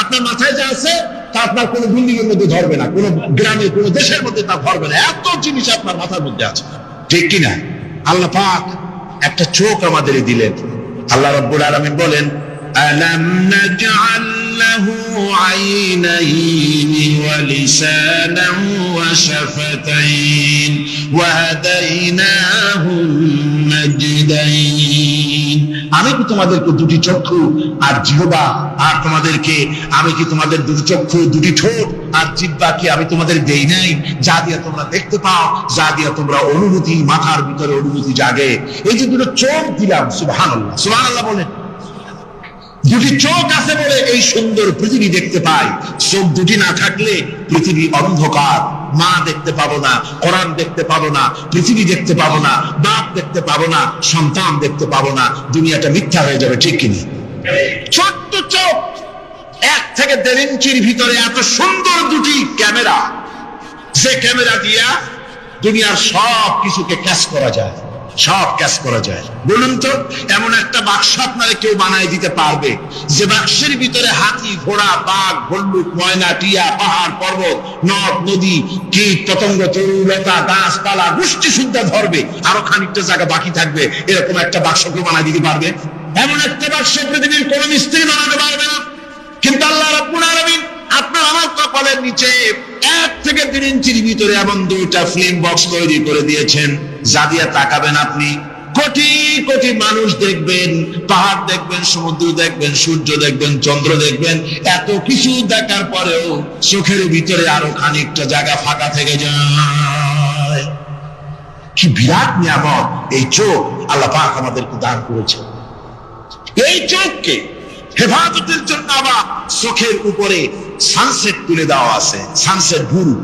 আপনার মাথায় যা আছে তা আপনার কোনো বিল্ডিং এর মধ্যে ধরবে না, কোনো গ্রামে, কোনো দেশের মধ্যে তা ধরবে না, এত জিনিস আপনার মাথার মধ্যে আছে, ঠিক কিনা? আল্লাহ পাক একটা চোখ আমাদের দিলেন। আল্লাহ রাব্বুল আলামিন বলেন, আলাম নাজআল লাহু আইনাইনি ওয়া লিসানান ওয়া শাফাতাইন ওয়া হাদাইনাহু নাজদাইন। আমি কি তোমাদেরকে দুটি চক্ষু আর জিহ্বা, আর তোমাদেরকে আমি কি তোমাদের দুটি চক্ষু, দুটি ঠোঁট আর জিহ্বা কি আমি তোমাদের দেই নাই, যা দিয়ে তোমরা দেখতে পাও, যা দিয়ে তোমরা অনুভূতি, মাথার ভিতরে অনুভূতি জাগে। এই যে দুটো চোখ দিলাম, সুবহানাল্লাহ, সুবহানাল্লাহ বলেন। দুটি চোখ আছে বলে এই সুন্দর পৃথিবী দেখতে পাই। চোখ দুটি না থাকলে পৃথিবী অন্ধকার, মা দেখতে পাবো না, কোরআন দেখতে পাবো না, পৃথিবী দেখতে পাবো না, বাপ দেখতে পাবো না, সন্তান দেখতে পাবো না, দুনিয়াটা মিথ্যা হয়ে যাবে, ঠিক কিনা? ছোট্ট চোখ, 1 থেকে 1.5 ইঞ্চির ভিতরে এত সুন্দর দুটি ক্যামেরা, যে ক্যামেরা দিয়া দুনিয়ার সব কিছুকে ক্যাচ করা যায়, সব ক্যাচ করা যায়। বলুন তো, এমন একটা বাক্স আপনারা কেউ বানায় দিতে পারবে যে বাক্সের ভিতরে হাতি, ঘোড়া, বাঘ, ভল্লুক, ময়না, টিয়া, পাহাড়, পর্বত, নদ, নদী, কীট, পতঙ্গ, তরুলতা, গাছপালা, গোষ্ঠী শুদ্ধা ধরবে, আরো খানিকটা জায়গা বাকি থাকবে, এরকম একটা বাক্স কেউ বানায় দিতে পারবে? এমন একটা বাক্স পৃথিবীর কোন মিস্ত্রি বানাতে পারবে না। কিন্তু আল্লাহ রাব্বুল আলামিন আপনার আমার কপালের নিচে 1 থেকে 3 ইঞ্চির ভিতরে এমন 2টা ফিল্ম বক্স তৈরি করে দিয়েছেন, যা দিয়ে তাকাবেন আপনি কোটি কোটি মানুষ দেখবেন, পাহাড় দেখবেন, সমুদ্র দেখবেন, সূর্য দেখবেন, চন্দ্র দেখবেন। এত কিছু দেখার পরেও চোখের ভিতরে আরো খানিকটা জায়গা ফাঁকা থেকে যায়। কি বিরাট নিয়ামত এই চোখ আল্লাহ পাক আমাদেরকে দান করেছে। এই চোখকে হেফাজতের জন্য আবার চোখের উপরে সানসেট তুলে দেওয়া আছে, সানসেট ভুরু,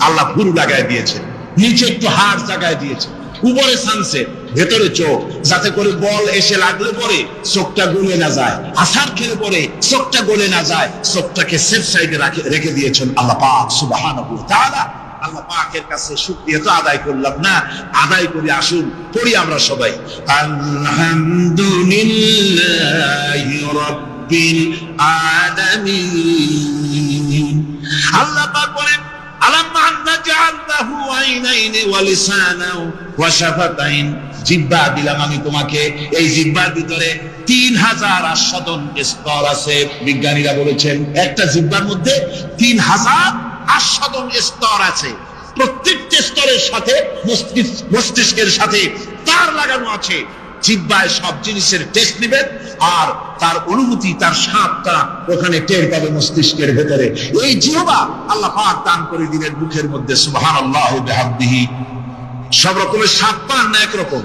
আল্লাহ ভুরু লাগায় দিয়েছে, নিচে একটু হাড় জায়গায় দিয়েছে, উপরে সানসেট, ভেতরে চোখ, যাতে করে বল এসে লাগলে পরে চোখটা গলে না যায়, আছাড় খেলে পরে চোখটা গলে না যায়, চোখটাকে সেফ সাইডে রেখে দিয়েছেন আল্লাহ পাক সুবহানাহু ওয়া তাআলা। আল্লাহ পাকের কাছে শুকরিয়া তো আদায় করলাম না, আদায় করি। আসুন পড়ি আমরা সবাই, আলহামদুলিল্লাহি রাব্বিল আলামিন। আল্লাহ পাক বলেন, আলাম নাজআল লাহু আইনাইনি ওয়া লিসানান ওয়া শাফাতাইন। জিহ্বা দিলাম আমি তোমাকে, এই জিহ্বার ভিতরে 3000 আস্বাদন স্তর আছে। বিজ্ঞানীরা বলেছেন একটা জিহ্বার মধ্যে 3000 আস্বাদন স্তর আছে। প্রত্যেকটা স্তরের সাথে মস্তিষ্কের সাথে তার লাগানো আছে। জিহ্বায় সব জিনিসের টেস্ট নেবেন, আর তার অনুভূতি, তার স্বাদটা ওখানে টের পাবে মস্তিষ্কের ভেতরে। এই জিহ্বা আল্লাহ পাক দান করে দিলেন মুখের মধ্যে, সুবহানাল্লাহি ওয়া বিহামদিহি। সব রকমের স্বাদ পান না একরকম,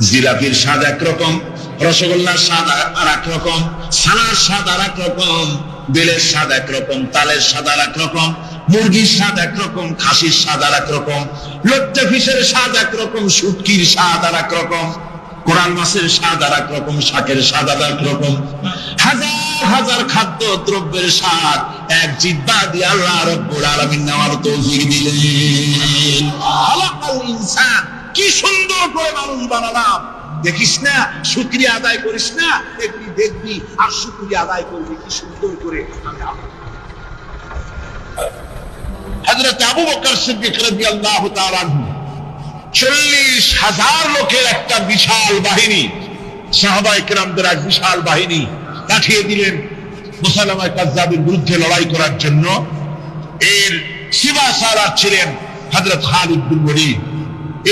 জিলাপির স্বাদ একরকম, রসগোল্লার স্বাদ আর একরকম, ছানার স্বাদ আর একরকম, বেলের স্বাদ একরকম, তালের স্বাদ আর একরকম, মুরগির স্বাদ একরকম, খাসির স্বাদ আর একরকম, লজ্জা ফিসের স্বাদ একরকম, শুটকির স্বাদ আর একরকম, কোরাল মাছের স্বাদ আর একরকম, শাকের স্বাদ আর একরকম, হাজার হাজার খাদ্য দ্রব্যের স্বাদ এক জিহ্বা দিয়ে আল্লাহ রাব্বুল আলামিন নেওয়ার তৌফিক দিলেন। খালাকাল ইনসান, কি সুন্দর করে মানুষ বানালাম। দেখিস না, শুকরিয়া আদায় করিস না, দেখবি আর শুকরিয়া আদায় করবি কি সুন্দর করে। হযরত আবু বকর সিদ্দিক রাদিয়াল্লাহু তাআলা আনহু 40,000 লোকের একটা বিশাল বাহিনী, সাহাবায়ে কেরামদের এক বিশাল বাহিনী পাঠিয়ে দিলেন মুসাইলামা কাযযাবের বিরুদ্ধে লড়াই করার জন্য। এর সিপাহসালার ছিলেন হযরত খালিদ বিন ওয়ালিদ।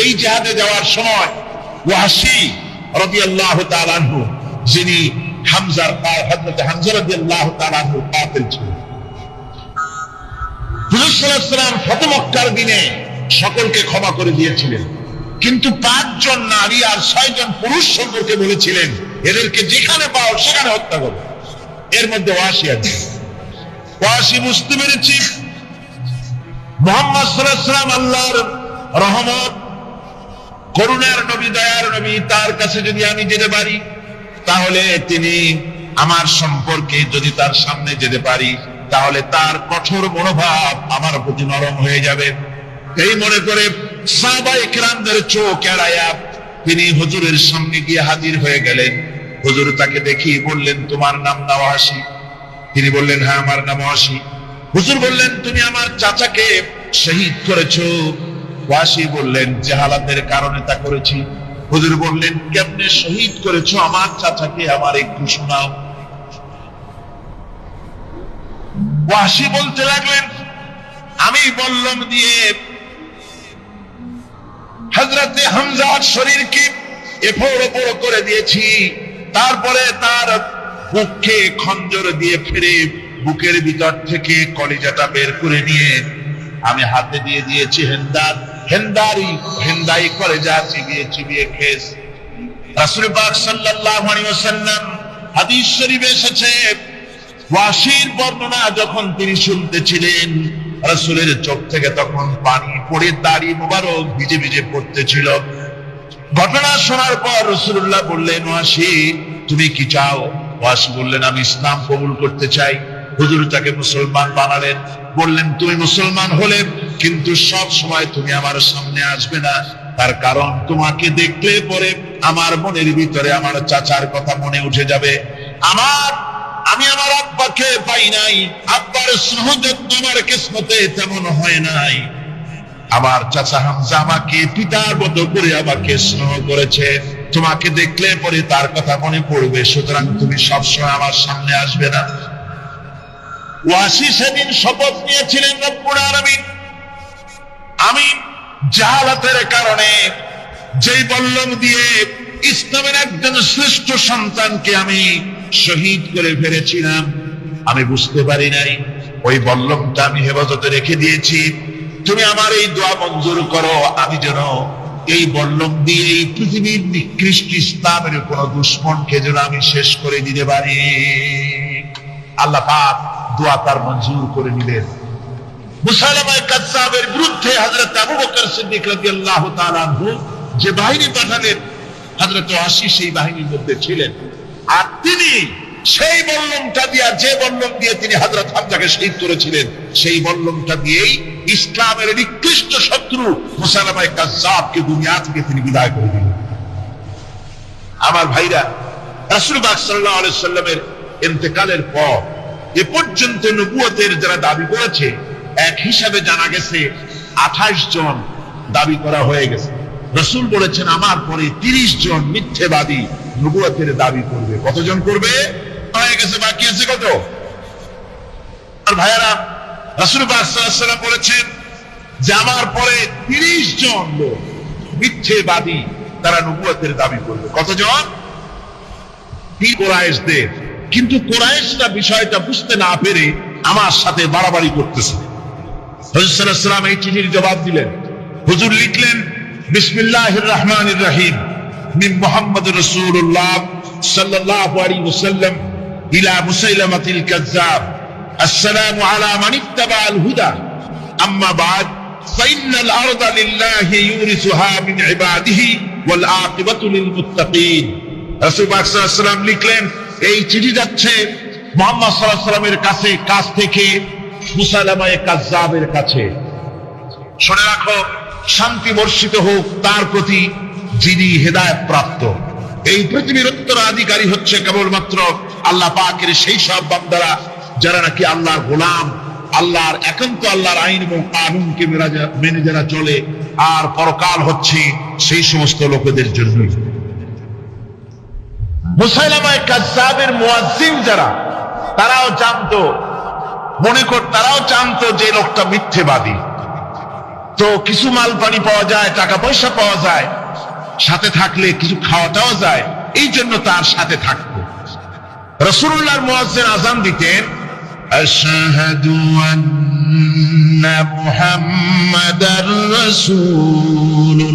এই জিহাদে যাওয়ার সময় ওয়াহশী রাদিয়াল্লাহু তাআলা আনহু, যিনি হযরত হামজা রাদিয়াল্লাহু তাআলা আনহু কাতিল ছিলেন, হুজুর সাল্লাল্লাহু আলাইহি ওয়াসাল্লাম ফতহ মক্কার দিনে সকলকে ক্ষমা করে দিয়েছিলেন, কিন্তু 5 জন নারী আর 6 জন পুরুষ সম্পর্কে বলেছিলেন এদেরকে যেখানে পাও সেখানে হত্যা করো। এর মধ্যে ওয়াহশী আছে। ওয়াহশী বুঝতে পেরেছি মুহাম্মদ সাল্লাল্লাহু আলাইহি ওয়াসাল্লাম আল্লাহর রহমত, করুণার নবী, দয়ার নবী, তার কাছে যদি আমি যেতে পারি তাহলে তিনি আমার সম্পর্কে, যদি তার সামনে যেতে পারি তাহলে তার কঠোর মনোভাব আমার প্রতি নরম হয়ে যাবে। এই মনে করে সাহাবায়ে কেরামদের চোখ এড়ায়া তিনি হুজুরের সামনে গিয়ে হাজির হয়ে গেলেন। হুজুর তাকে দেখিয়ে বললেন, তোমার নাম না ওয়াহশী? তিনি বললেন, হ্যাঁ আমার নাম ওয়াহশী। হুজুর বললেন, তুমি আমার চাচাকে শহীদ করেছো? ওয়াহশী বললেন, জাহালাতের কারণে তা করেছি। হুজুর বললেন, কেমনে শহীদ করেছো আমার চাচাকে, আমার একটু শোনাও। ওয়াহশী বলতে লাগলেন, আমি বল্লম দিয়ে হযরতে হামজার শরীরকে এফোড় ওপড় করে দিয়েছি, তারপরে তার বুকে খঞ্জর দিয়ে ফিরে বুকের ভিতর থেকে কলিজাটা বের করে নিয়ে আমি হাতে দিয়ে দিয়েছি হেন্দাই কলিজা চিবিয়ে চিবিয়ে খেয়েছি। রাসূল পাক সাল্লাল্লাহু আলাইহি ওয়াসাল্লাম, হাদিস শরীফে এসেছে, ওয়াহশীর বর্ণনা যখন তিনি শুনতেছিলেন রাসূলের চোখ থেকে তখন পানি পড়ে দাড়ি মোবারক ভিজে ভিজে পড়তেছিল। ঘটনা শোনার পর রাসূলুল্লাহ বললেন, ওয়াহশী তুমি কি চাও? ওয়াহশী বললেন, আমি ইসলাম কবুল করতে চাই। হুজুর তাকে মুসলমান বানালেন। বললেন, তুমি মুসলমান হলে কিন্তু সব সময় তুমি আমার সামনে আসবে না, তার কারণ তোমাকে দেখলে পরে আমার মনের ভিতরে আমার চাচার কথা মনে উঠে যাবে। আমি আমার আব্বাকে পাই নাই, আব্বার স্নেহ যত্ন আমার কিসমতে তেমন হয় নাই। আমার চাচা হামজা আমাকে পিতার মতো করে আমাকে স্নেহ করেছে, তোমাকে দেখলে পরে তার কথা মনে পড়বে, সুতরাং তুমি সবসময় আমার সামনে আসবে না। ওয়াহশী সেদিন শপথ নিয়েছিলেন, রব্বুল আলামিন, আমি জাহালাতের কারণে যেই বল্লম দিয়ে ইসলামের একজন শ্রেষ্ঠ সন্তানকে আমি শহীদ করে ফেলেছিলাম, আমি বুঝতে পারি নাই, ওই বল্লমটা আমি হেফাজতে রেখে দিয়েছি। তুমি আমার এই দোয়া মঞ্জুর করো, আমি যেন এই বল্লম দিয়ে এই পৃথিবীর নিকৃষ্ট ইসলামের কোন দুশমনকে যেন আমি শেষ করে দিতে পারি। আল্লাহ পাক দোয়া তার মঞ্জুর করে নিলেন। মুসাইলামা কাযযাবের বিরুদ্ধে হযরত আবু বকর সিদ্দিক রাদিয়াল্লাহু তাআলা আনহু যে বাহিনী পাঠালেন, হযরত ওয়াহশী সেই বাহিনীর মধ্যে ছিলেন। আর তিনি সেই বল্লমটা দিয়ে, যে বল্লম দিয়ে তিনি হযরত হামজাকে শহীদ করেছিলেন, সেই বল্লমটা দিয়েই ইসলামের নিকৃষ্ট শত্রু মুসাইলামা কাযযাবকে দুনিয়া থেকে তিনি বিদায় করে দিলেন। আমার ভাইরা, রাসূল পাক সাল্লাল্লাহু আলাইহি ওয়াসাল্লামের ইন্তেকালের পর এ পর্যন্ত নবুয়তের যারা দাবি করেছে, এক হিসাবে জানা গেছে 28 জন দাবি করা হয়ে গেছে। রাসূল বলেছেন, আমার পরে 30 জন মিথ্যেবাদী নবুয়তের দাবি করবে। কতজন করবে? হয়ে গেছে, বাকি আছে কত? আর ভাইয়ারা, রাসূল পাক সাল্লাল্লাহু আলাইহি ওয়াসাল্লাম বলেছেন যে আমার পরে 30 জন লোক মিথ্যেবাদী, তারা নবুয়তের দাবি করবে। কতজন? কুরাইশদের। কিন্তু কুরাইশরা বিষয়টা বুঝতে না পেরে আমার সাথে বাড়াবাড়ি করতেছে। হুজুর সাল্লাল্লাহু আলাইহি ওয়াসাল্লাম এই চিঠির জবাব দিলেন। হুজুর লিখলেন, বিসমিল্লাহির রহমানির রহিম, মিন মুহাম্মদ রাসূলুল্লাহ সাল্লাল্লাহু আলাইহি ওয়াসাল্লাম ইলা মুসাইলামাতিল কাযযাব, আসসালামু আলা মান ইত্তাবাআল হুদা আম্মা বাদ ফাইনাল আরদা লিল্লাহি ইউরিসুহা মিন ইবাদিহি ওয়াল আকিবাতু লিল মুত্তাকিন। রাসূল পাক সাল্লাল্লাহু আলাইহি ওয়াসাল্লাম লিখলেন, এই চিঠি যাচ্ছে মুহাম্মদ সাল্লাল্লাহু আলাইহি ওয়াসাল্লামের কাছ থেকে মুসাইলামা কাযযাবের কাছে। শুনে রাখো, শান্তি বর্ষিত হোক তার প্রতি যিনি হেদায়েত প্রাপ্ত। এই পৃথিবীর উত্তরাধিকারী হচ্ছে কেবলমাত্র আল্লাহ পাকের সেই সব বান্দারা যারা নাকি আল্লাহর গোলাম, আল্লাহর একান্ত আল্লাহর আইন এবং কানুনকে মেনে যারা চলে। আর পরকাল হচ্ছে সেই সমস্ত লোকেদের জন্য। মুসাইলামা কাযযাবের মুয়াজ্জিন যারা, তারাও জানতো, তারাও জানতো যে লোকটা মিথ্যেবাদী। তো কিছু মাল পানি পাওয়া যায়, টাকা পয়সা পাওয়া যায়, সাথে থাকলে কিছু খাওয়াটাও যায়, এই জন্য তার সাথে থাকতো। রাসূলুল্লাহর মুয়াজ্জিন আযান দিতেন, আশহাদু আন্না মুহাম্মাদার রাসূলুল্লাহ,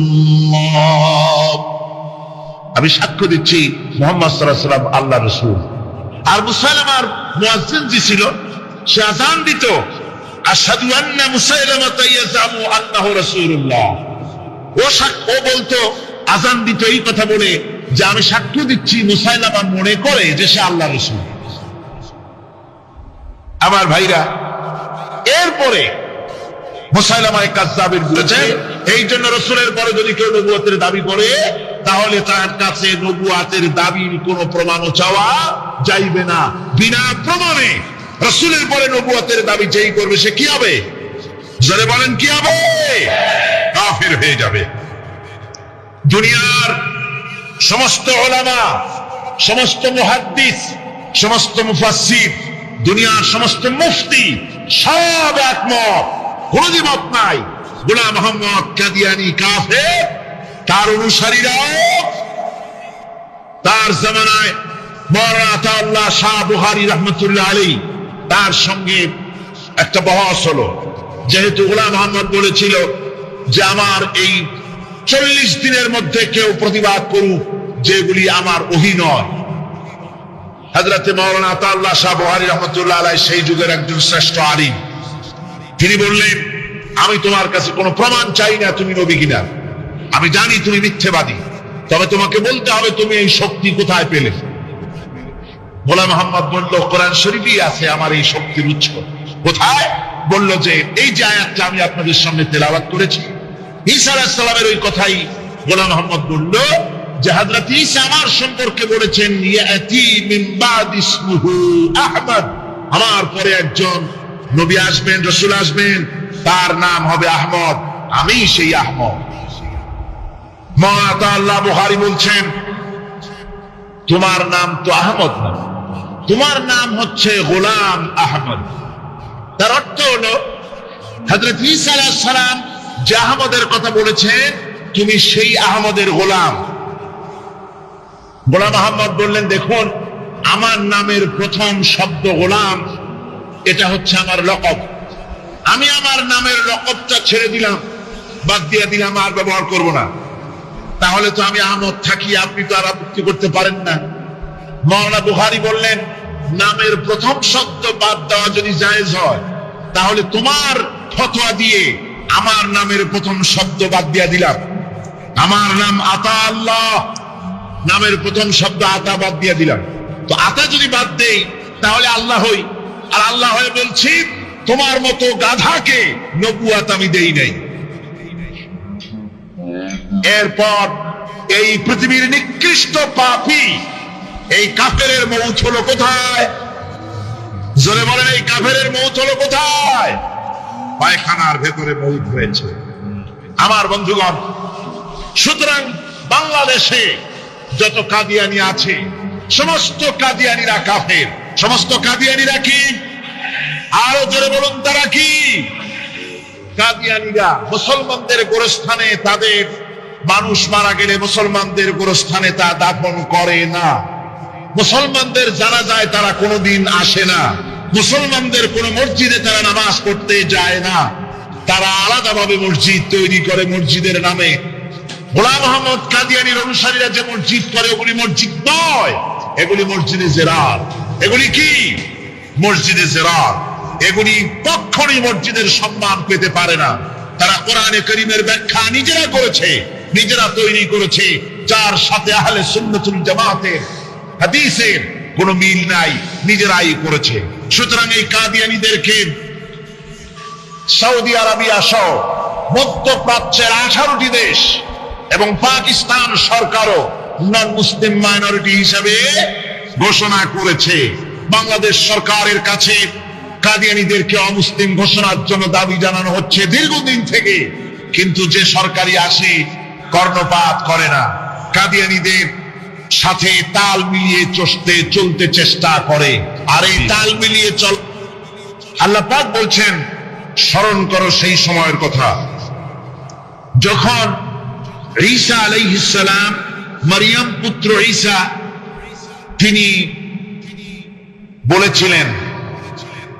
আমি সাক্ষ্য দিচ্ছি মুহাম্মদ সাল্লাল্লাহু আলাইহি ওয়াসাল্লাম আল্লাহর রাসূল। আর মুসাইলামার মুয়াজ্জিন যে ছিল, সে আযান দিত, আশহাদু আন্না মুসাইলামাতা ইয়াজামু আন্নাহু রাসূলুল্লাহ। ও বলতো, আযান দিত এই কথা বলে যে আমি সাক্ষ্য দিচ্ছি মুসাইলামা মনে করে যে সে আল্লাহর রাসূল। আমার ভাইরা, এরপরে মুসাইলামা কাযযাবের বলেছে, এই জন্য রাসূলের পরে যদি কেউ নবুয়তের দাবি করে, তাহলে তার কাছে নবুয়তের দাবির কোনো প্রমাণও চাওয়া যাইবে না। বিনা প্রমাণে রাসূলের পরে নবুয়তের দাবি যেই করবে সে কি হবে? জোরে বলেন, কি হবে? কাফির হয়ে যাবে। দুনিয়ার সমস্ত উলামা, সমস্ত মুহাদ্দিস, সমস্ত মুফাসসির, দুনিয়ার সমস্ত মুফতি সব একমত, কোন দ্বিমত নাই, গোলাম মোহাম্মদ কাদিয়ানী কাফের। তার অনুসারীরাও, তার জামানায় মাওলানা আতাউল্লাহ শাহ বুখারী রাহমাতুল্লাহ আলাইহি, তার সঙ্গে একটা বহস হলো। যেহেতু গোলাম মোহাম্মদ বলেছিল যে আমার এই 40 দিনের মধ্যে কেউ প্রতিবাদ করুক যেগুলি আমার ওহী নয়। হযরতে মাওলানা আতাউল্লাহ শাহ বুখারী রাহমাতুল্লাহ আলাইহি সেই যুগের একজন শ্রেষ্ঠ আলিম, তিনি বললেন, আমি তোমার কাছে কোনো প্রমাণ চাই না তুমি নবী কিনা, আমি জানি তুমি মিথ্যেবাদী, তবে তোমাকে বলতে হবে তুমি এই শক্তি কোথায় পেলে। গোলাম মোহাম্মদ বলল, কোরআন শরীফেই আছে আমার এই শক্তির উৎস। কোথায়? বলল যে এই যে আয়াতটা আমি আপনাদের সামনে তেলাওয়াত করেছি, ঈসা আলাইহিস সালামের ওই কথাই গোলাম মোহাম্মদ বলল যে হযরত ঈসা আমার সম্পর্কে বলেছেন, ইয়াতি মিন বাদ ইসমুহু আহমদ, আমার পরে একজন নবী আসবেন, রাসূল আসবেন, তার নাম হবে আহমদ, আমি সেই আহমদ। মাওলানা আল্লাহ বুখারী বলছেন, তোমার নাম তো আহমদ না, তোমার নাম হচ্ছে গোলাম আহমদ। তার অর্থ হলো হযরত ঈসা আলাইহিস সালাম যে আহমদের কথা বলেছেন, তুমি সেই আহমদের গোলাম। গোলাম আহমদ বললেন, দেখুন আমার নামের প্রথম শব্দ গোলাম, এটা হচ্ছে আমার লকব। আমি আমার নামের লকবটা ছেড়ে দিলাম, বাদ দিয়ে দিলাম, আর ব্যবহার করব না। তাহলে তো আমি আহমদ থাকি, আপনি তো আর আপত্তি করতে পারেন না। মাওলানা বুখারী বললেন, নামের প্রথম শব্দ বাদ দেওয়া যদি জায়েজ হয়, তাহলে তোমার ফতোয়া দিয়ে আমার নামের প্রথম শব্দ বাদ দিয়ে দিলাম। আমার নাম আতা আল্লাহ, নামের প্রথম শব্দ আতা বাদ দিয়ে দিলাম। তো আতা যদি বাদ দেই তাহলে আল্লাহ হই, আর আল্লাহ হয়ে বলছি তোমার মতো গাধাকে নবুয়ত আমি দেই নাই। এরপর এই পৃথিবীর নিকৃষ্ট পাপী এই কাফেরের মৌত হলো কোথায়? জোরে বলেন, এই কাফেরের মৌত হলো কোথায়? পায়খানার ভেতরে মৌত হয়েছে। আমার বন্ধুগণ, সুতরাং বাংলাদেশে যত কাদিয়ানি আছে, সমস্ত কাদিয়ানিরা কাফের। সমস্ত কাদিয়ানিরা কি? আরো জোরে বলুন, তারা কি? কাদিয়ানিরা মুসলমানদের গোরস্থানে, তাদের মানুষ মারা গেলে মুসলমানদের গোরস্থানে তা দাফন করে না। মুসলমানদের জানাজায় তারা কোনোদিন আসে না। মুসলমানদের কোন মসজিদে তারা নামাজ পড়তে যায় না। তারা আলাদাভাবে মসজিদ তৈরি করে মসজিদের নামে। গোলাম মোহাম্মদ কাদিয়ানীর অনুসারীরা যে মসজিদ করে, ওগুলি মসজিদ নয়, এগুলি মসজিদে জেরার। এগুলি কি? মসজিদে জেরার। এগুলি কখনই মসজিদের সম্মান পেতে পারে না। তারা কোরআনে কারীমের ব্যাখ্যা নিজেরা করেছে, নিজেরা তৈরি করেছে, যার সাথে আহলে সুন্নাতুল জামাতের হাদিসের কোনো মিল নাই, নিজেরাই করেছে। সুতরাং এই কাদিয়ানীদেরকে সৌদি আরবিয়া সহ মধ্যপ্রাচ্যের 18টি দেশ এবং পাকিস্তান সরকারও নন মুসলিম মাইনরিটি হিসেবে ঘোষণা করেছে। বাংলাদেশ সরকারের কাছে কাদিয়ানীদেরকে অমুসলিম ঘোষণার জন্য দাবি জানানো হচ্ছে দীর্ঘদিন থেকে, কিন্তু যে সরকারি আসে কর্ণপাত করে না, কাদিয়ানীদের সাথে তাল মিলিয়ে চলতে চেষ্টা করে। আর এই তাল মিলিয়ে চল, আল্লাহ পাক বলছেন স্মরণ করো সেই সময়ের কথা যখন ঈসা আলাইহিস সালাম, মারিয়াম পুত্র ঈসা, তিনি বলেছিলেন,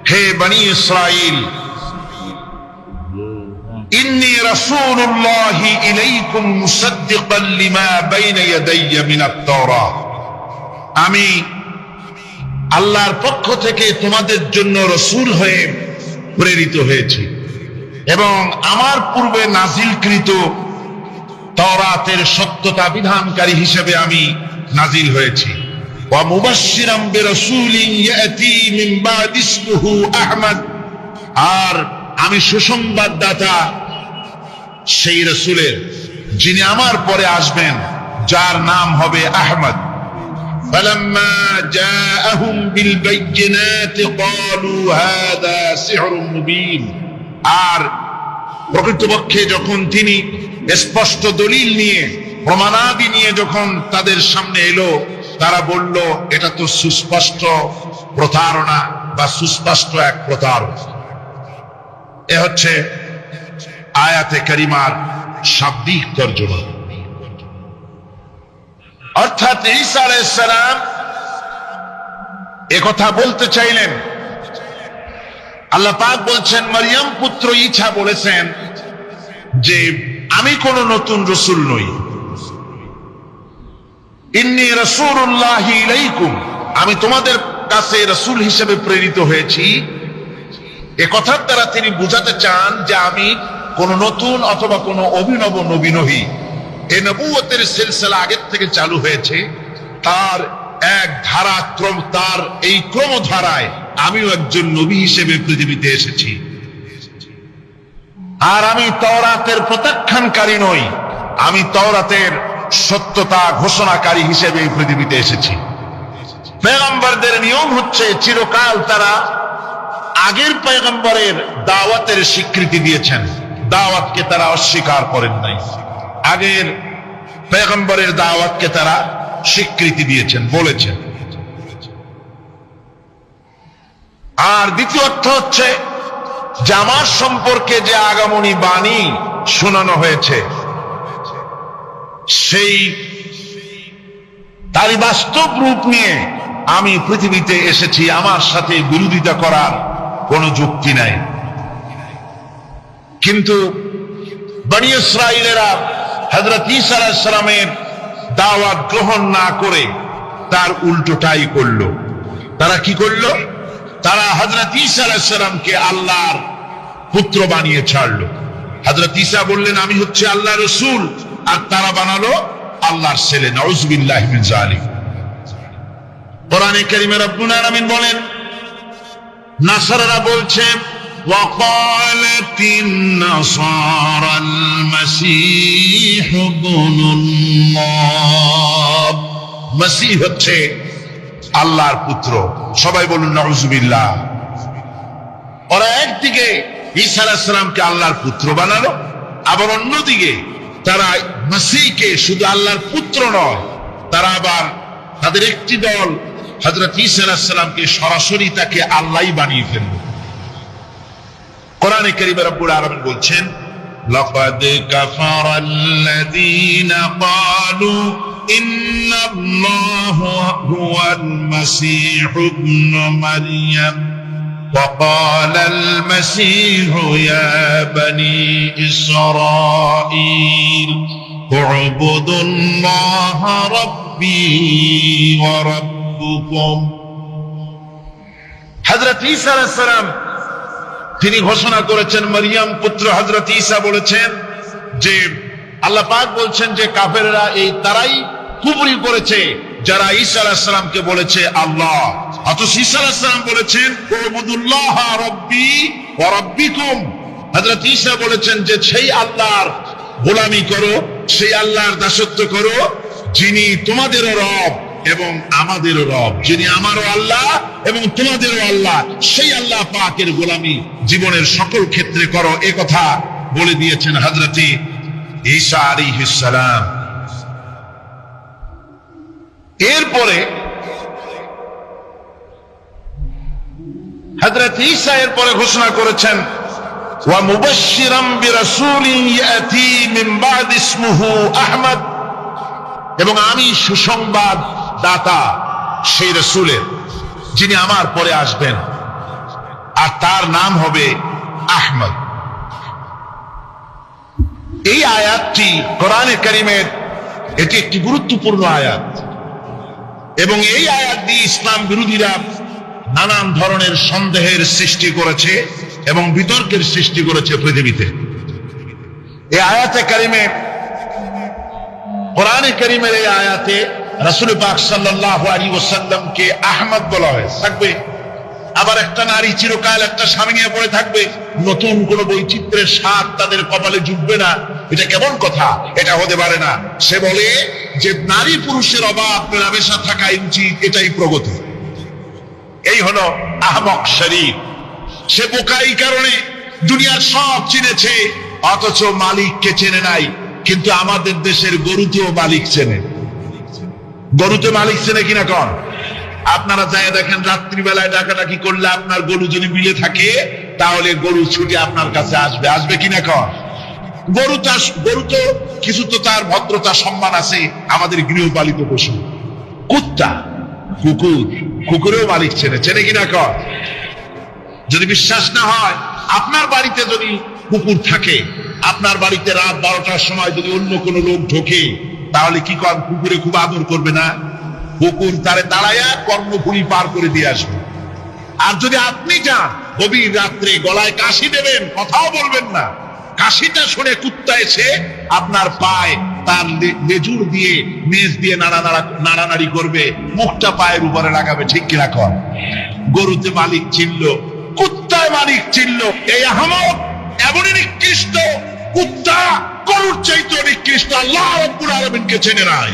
হে বনি ইসরাইল, ইন্নী রাসূলুল্লাহি ইলাইকুম মুসাদ্দিকান লিমা বাইনা ইয়াদাইয়া মিনাত তাওরাত, আমি আল্লাহর পক্ষ থেকে তোমাদের জন্য রাসূল হয়ে প্রেরিত হয়েছি এবং আমার পূর্বে নাজিলকৃত তাওরাতের সত্যতা বিধানকারী হিসেবে আমি নাজিল হয়েছি। ওয়া মুবাশশিরাম বিরাসূলিন ইয়াতি মিন বাদি ইসমুহু আহমদ, আর আমি সুসংবাদদাতা সেই রাসূলের যিনি আমার পরে আসবেন, যার নাম হবে আহমদ। فلما جاءهم بالبينات قالوا هذا سحر مبين, আর প্রকৃতপক্ষে যখন তিনি স্পষ্ট দলিল নিয়ে, প্রমাণাদি নিয়ে যখন তাদের সামনে এলো, তারা বলল এটা তো সুস্পষ্ট প্রতারণা বা সুস্পষ্ট এক প্রতারণা। এ হচ্ছে আয়াতে কারিমার শাব্দিক তর্জমা। অর্থাৎ ঈসা আলাইহিস সালাম একথা বলতে চাইলেন। আল্লাহ পাক বলছেন, মারিয়াম পুত্র ঈসা বলেছেন যে আমি কোন নতুন রাসূল নই। ইন্নী রাসূলুল্লাহি ইলাইকুম, আমি তোমাদের কাছে রাসূল হিসেবে প্রেরিত হয়েছি। এ কথার দ্বারা তিনি বুঝাতে চান যে আমি কোন নতুন অথবা কোন অভিনব নবী নহি। এই নবুয়তের সিলসিলা আগের থেকে চালু হয়েছে, তার এক ধারাক্রম, তার এই ক্রমধারায় আমিও একজন নবী হিসেবে পৃথিবীতে এসেছি। আর আমি তাওরাতের প্রত্যাখ্যানকারী নই, আমি তাওরাতের সত্যতা ঘোষণাকারী হিসেবে পৃথিবীতে এসেছি। পয়গম্বরদের নিয়ম হচ্ছে চিরকাল তারা আগের পয়গম্বরের দাওয়াতের স্বীকৃতি দিয়েছেন, দাওয়াতকে তারা অস্বীকার করেন নাই। আগের পয়গম্বরের দাওয়াতকে তারা স্বীকৃতি দিয়েছেন, বলেছেন। আর দ্বিতীয় অর্থ হচ্ছে যে আমার সম্পর্কে যে আগামনী বাণী শোনানো হয়েছে, সেই তারই বাস্তব রূপ নিয়ে আমি পৃথিবীতে এসেছি। আমার সাথে বিরোধিতা করার কোনো যুক্তি নাই। কিন্তু বনি ইসরাইলেরা হযরত ঈসা আলাইহিস সালামের দাওয়াত গ্রহণ না করে তার উল্টোটাই করলো। তারা কি করলো? তারা হযরত ঈসা আলাইহিস সালামকে আল্লাহর পুত্র বানিয়ে ছাড়লো। হযরত ঈসা বললেন আমি হচ্ছে আল্লাহর রাসূল, আর তারা বানালো আল্লাহর ছেলে। নাউযুবিল্লাহি মিন যালিক। কোরআনে কারীমে রব্বুল আলামিন বলেন, নাসারারা বলছে وقالت النصارى المسيح ابن الله, মসিহ হচ্ছে আল্লাহর পুত্র। সবাই বলুন নাউযুবিল্লাহ। ওরা একদিকে ঈসা আলাইহিস সালামকে আল্লাহর পুত্র বানালো, আবার অন্যদিকে তারা মসিহকে শুধু আল্লাহর পুত্র নয়, তারা আবার তাদের একটি দল হযরত ঈসা আলাইহিস সালামকে সরাসরি তাকে আল্লাহই বানিয়ে ফেলল। কোরআনে কারীমে রব্বুল আলামিন বলছেন, লাকাদ কাফারাল্লাযীনা ক্বালু ইন্নাল্লাহা হুয়াল মাসীহু ইবনু মারইয়াম ওয়া ক্বালাল মাসীহু ইয়া বনী ইসরাঈল উ'বুদুল্লাহা রাব্বী ওয়া রাব্বুকুম। হযরত ঈসা আলাইহিস সালাম তিনি ঘোষণা করেছেন, মরিয়ম পুত্র হযরত ঈসা বলেছেন যে আল্লাহ পাক বলছেন যে কাফেররা এই তারাই কুফরি করেছে যারা ঈসা আলাইহিস সালামকে বলেছে আল্লাহ। অথচ ঈসা আলাইহিস সালাম বলেছেন উবুদুল্লাহ রাব্বি ওয়া রাব্বিকুম। হযরত ঈসা বলেছেন যে সেই আল্লাহর গোলামি করো, সেই আল্লাহর দাসত্ব করো যিনি তোমাদেরও রব এবং আমাদেরও রব, যিনি আমারও আল্লাহ এবং তোমাদেরও আল্লাহ, সেই আল্লাহ পাকের গোলামি জীবনের সকল ক্ষেত্রে করো। এ কথা বলে দিয়েছেন হযরত ঈসা আলাইহিস সালাম। এরপরে হযরত ঈসা এরপরে ঘোষণা করেছেন ওয়া মুবাশশিরাম বিরাসূলিন ইয়াতি মিন বাদ ইসমুহু আহমদ, এবং আমি সুসংবাদ দাতা সেই রাসূলের যিনি আমার পরে আসবেন আর তার নাম হবে আহমদ। এই আয়াতটি কোরআনে কারীমের এটি একটি গুরুত্বপূর্ণ আয়াত, এবং এই আয়াত দিয়ে ইসলাম বিরোধীরা নানান ধরনের সন্দেহের সৃষ্টি করেছে এবং বিতর্কের সৃষ্টি করেছে পৃথিবীতে। এই আয়াতে কারিমে, কোরআনে কারিমের এই আয়াতে রাসূল পাক সাল্লাল্লাহু আলাইহি ওয়াসাল্লামকে আহমদ বলা হয়েছে। থাকবে আবার একটা নারী চিরকাল একটা স্বামী নিয়ে পড়ে থাকবে, নতুন কোন বৈচিত্র্যের স্বাদ তাদের কপালে জুটবে না। এটা কেমন কথা? এটা হতে পারে না। সে বলে যে নারী পুরুষের অভাব মেলামেশা থাকা উচিত, এটাই প্রগতি। এই হলো আহমক শরীফ। সে বোকা এই কারণে দুনিয়ার সব চিনেছে অথচ মালিককে চেনে নাই। কিন্তু আমাদের দেশের গরুতেও মালিক চেনে। গরুতে মালিক চেনে কিনা কন? আপনারা যাই দেখেন, রাত্রিবেলায় ডাকাডাকি করলে আপনার গরু যদি বিলে থাকে তাহলে গরু ছুটে আপনার কাছে আসবে। আসবে কিনা কন? গরু তো কিছু তো তার ভদ্রতা সম্মান আছে। আমাদের গৃহপালিত পশু কুত্তা, কুকুরেও মালিক চেনে। চেনে কিনা কন? যদি বিশ্বাস না হয়, আপনার বাড়িতে যদি কুকুর থাকে, আপনার বাড়িতে রাত 12টার সময় যদি অন্য কোনো লোক ঢোকে, তাহলে কি কর? কুকুরে খুব আদর করবে না? কুকুর তারে দাঁড়ায়া কর্ণফুলী পার করে দিয়ে আসবে। আর যদি আপনি যান গভীর রাত্রে, গলায় কাশি দেবেন, কথাও বলবেন না, কাশিটা শুনে কুত্তা এসে আপনার পায়ে তার লেজুর দিয়ে নেজ দিয়ে নাড়ানাড়ি করবে, মুখটা পায়ের উপরে লাগাবে। ঠিক কিনা কর? গরুতে মালিক চিনল, কুত্তায় মালিক চিনল। এই আহমদ এমনই নিকৃষ্ট, কুত্তা গরুর চাইতে নিকৃষ্ট। আল্লাহ রাব্বুল আলামিনকে চেনে নাই।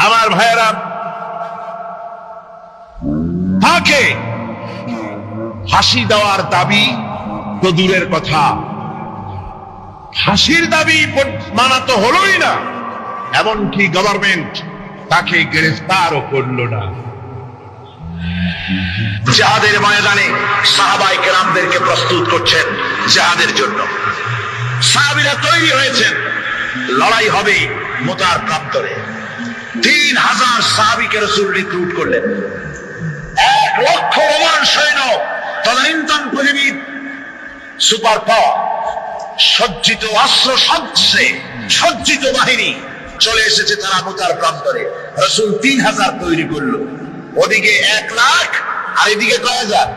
আমার ভাইয়েরা, তাকে ফাঁসি দেওয়ার দাবি তো দূরের কথা, ফাঁসির দাবি মানা তো হলোই না, এমনকি গভর্নমেন্ট তাকে গ্রেফতারও করলো না। জিহাদের ময়দানে সাহাবায়ে কেরামদেরকে প্রস্তুত করছেন জিহাদের জন্য। সাহাবীরা তৈরি হয়েছেন, লড়াই হবে মুতার প্রান্তরে। 3000 সাহাবীকে রাসূল রিক্রুট করলেন। 1 লক্ষ রোমান সৈন্য, তদানীন্তন পৃথিবীর সুপার পাওয়ার, সজ্জিত অস্ত্র সজ্জিত বাহিনী চলে এসেছে তারা মুতার প্রান্তরে। রাসূল 3000 তৈরি করলো। ওদিকে 1 লাখ আর এদিকে কয় হাজার।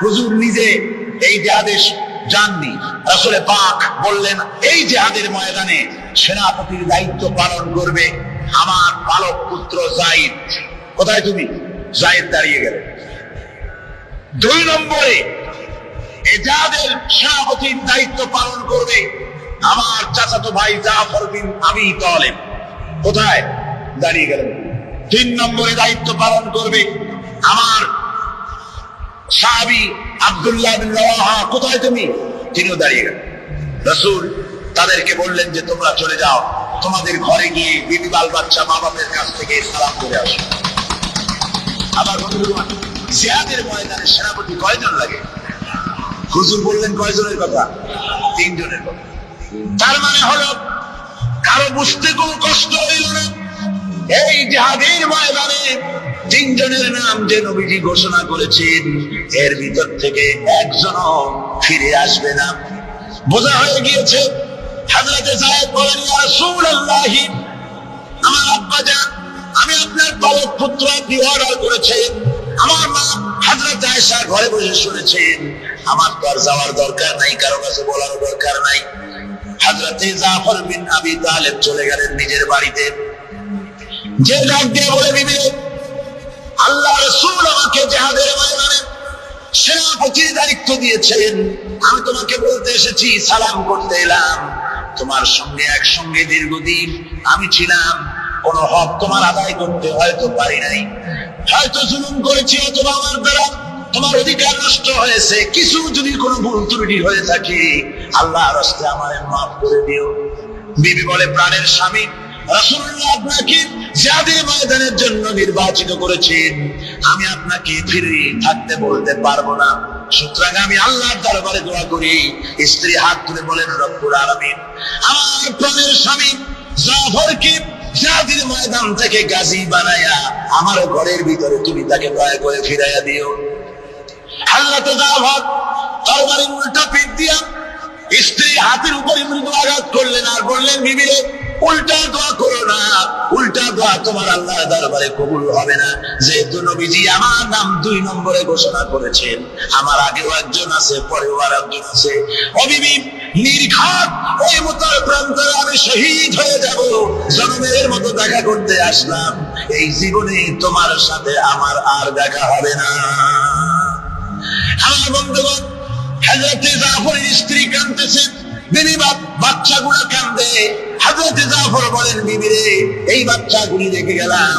হুজুর নিজে এই জিহাদে যাননি। রাসূল পাক বললেন, এই জিহাদের ময়দানে সেনাপতির দায়িত্ব পালন করবে আমার পালক পুত্র যায়েদ। কোথায় তুমি? যায়েদ দাঁড়িয়ে গেলেন। 2 নম্বরে এই জিহাদের সেনাপতির দায়িত্ব পালন করবে আমার চাচাতো ভাই জাফর বিন আবি তালেব। কোথায়? দাঁড়িয়ে গেলেন। 3 নম্বরে দায়িত্ব পালন করবে আমার সাহাবী আব্দুল্লাহ বিন রাওয়াহা। কোথায় তুমি? তিনিও দাঁড়িয়ে গেলেন। রাসূল তাদেরকে বললেন যে তোমরা চলে যাও, তোমাদের ঘরে গিয়ে বিবি বাল বাচ্চা মা বাপের কাছ থেকে সালাম করে আসো। আবার বন্ধুগণ, জিহাদের ময়দানে সেনাপতি কয়জন লাগে? হুজুর বললেন কয়জনের কথা? 3 জনের কথা। তার মানে হলো কারো বুঝতে কোনো কষ্ট হইল না। এই জিহাদের ময়দানে 3 জনের নাম যে নবীজি ঘোষণা করেছেন, এর ভিতর থেকে একজনও ফিরে আসবে না। বোঝা হয়ে গিয়েছে হযরতে যায়েদ বলেন, ইয়া রাসূলুল্লাহ, আমার আব্বা জান, আমি আপনার পালক পুত্র, আপনি অর্ডার করেছেন। আমার মা হযরত আয়েশা ঘরে বসে শুনেছেন। আমার তো আর যাওয়ার দরকার নাই, কারো কাছে বলার দরকার নাই। হযরতে জাফর বিন আবি তালেব চলে গেলেন নিজের বাড়িতে। যে ডাক দিয়ে বলে, বিবি, আল্লাহ রাসূল আমাকে জিহাদের ময়দানে সেনাপতির দায়িত্ব দিয়েছেন। আমি তোমাকে বলতে এসেছি, সালাম করতে এলাম। তোমার সঙ্গে একসঙ্গে দীর্ঘদিন আমি ছিলাম, কোন হক তোমার আদায় করতে হয়তো পারি নাই, হয়তো জুলুম করেছি, অথবা আমার দ্বারা তোমার অধিকার নষ্ট হয়েছে। কিছু যদি কোনো ভুল ত্রুটি হয়ে থাকে, আল্লাহর রাস্তায় আমারে মাফ করে দিও। বিবি বলে, প্রাণের স্বামী রাসূলুল্লাহ আপনাকে জিহাদের ময়দানের জন্য নির্বাচিত করেছেন, আমি আপনাকে ফিরে থাকতে বলতে পারবো না। সুতরাং আমি আল্লাহর দরবারে দোয়া করি। স্ত্রী হাত তুলে বলেন, রব্বুল আলামিন, আমার প্রাণের স্বামী জাফরকে জিহাদের ময়দান থেকে গাজী বানায়া আমার ঘরের ভিতরে তুমি তাকে দয়া করে ফিরাইয়া দিও। হযরত জাফর তরবারির উল্টা পিঠ দিয়া স্ত্রী হাতের উপরে মৃদু আঘাত করলেন আর বললেন, বিবি রে, উল্টা দোয়া করো না, উল্টা দোয়া তোমার আল্লাহর দরবারে কবুল হবে না। যেহেতু নবীজি আমার নাম 2 নম্বরে ঘোষণা করেছেন, আমার আগেও একজন আছে, পরেও আর একজন আছে। ও বিবি, নির্ঘাত ওই মুতার প্রান্তরে আমি শহীদ হয়ে যাব। জন্মের মতো দেখা করতে আসলাম, এই জীবনে তোমার সাথে আমার আর দেখা হবে না। আমার বন্ধুগণ, হযরতে জাফরের স্ত্রী কাঁদতেছেন, বিবি বাচ্চাগুলো কাঁদে। হযরতে জাফর বলেন, বিবি রে, এই বাচ্চাগুলি রেখে গেলাম,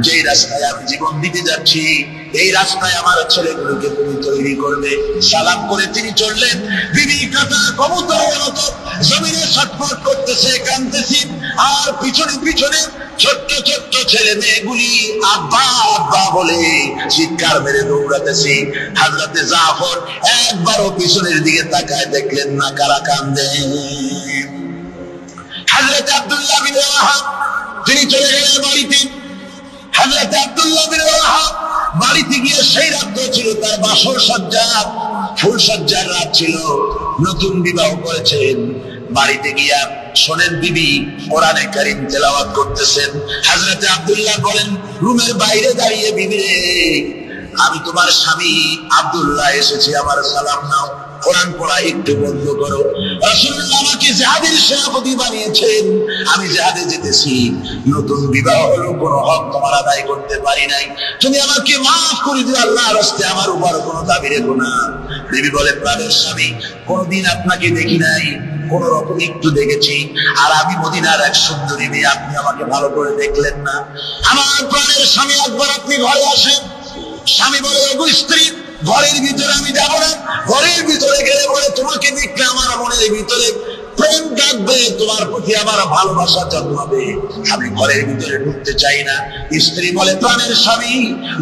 যে রাস্তায় আমি জীবন দিতে যাচ্ছি, এই রাস্তায় আমার ছেলেগুলোকে তুমি তৈরি করবে। সালাম করে তিনি চললেন। বিবি কাঁটা কবুতরের মতো জমিনে ছটফট করতেছে, কাঁদতেছি। আর পিছনে পিছনে ছোট্ট ছোট্ট ছেলে মেয়েগুলি আব্বা আব্বা বলে চিৎকার মেরে দৌড়াতেছি। হযরতে জাফর একবারও পিছনের দিকে তাকায় দেখলেন না কারা কান্দে। হযরতে আব্দুল্লাহ বিন রাওয়াহা তিনি চলে গেলেন বাড়িতে। হযরতে আব্দুল্লাহ বিন রাওয়াহা বাড়িতে গিয়ে সেই রাত ছিল তার বাসর সজ্জা, ফুল সজ্জার রাত ছিল, নতুন বিবাহ করেছেন। বাড়িতে গিয়া শোনেন বিবি কোরআনে কারীম তেলাওয়াত করতেছেন। হযরতে আব্দুল্লাহ বলেন, রুমের বাইরে দাঁড়িয়ে, বিবি রে, আমি তোমার স্বামী আব্দুল্লাহ এসেছি, আমার সালাম নাও। কোরআন পড়া একটু বন্ধ করো। রাসূলুল্লাহ আমাকে জিহাদের সেনাপতি বানিয়েছেন, আমি জিহাদে যেতেছি। নতুন বিবাহ হলো, কোনো হক তোমার আদায় করতে পারি নাই, তুমি আমাকে মাফ করে দিও। আল্লাহর রাস্তায় আমার উপর কোনো দাবি রেখো না। বিবি বলে, প্রাণের স্বামী, কোনদিন আপনাকে দেখি নাই, কোন রকম একটু দেখেছি। আর আমি মদিনার এক সুন্দরী মেয়ে, আপনি আমাকে ভালো করে দেখলেন না। আমার প্রাণের স্বামী, একবার আপনি ঘরে আসেন। স্বামী বলে, ওগো স্ত্রী, ঘরের ভিতরে আমি যাব না। ঘরের ভিতরে গেলে বলে তোমাকে দেখলে আমার মনের ভিতরে প্রেম ডাকবে, তোমার প্রতি আমার ভালোবাসা জন্মাবে, আমি ঘরের ভিতরে ঢুকতে চাই না। স্ত্রী বলে, প্রাণের স্বামী,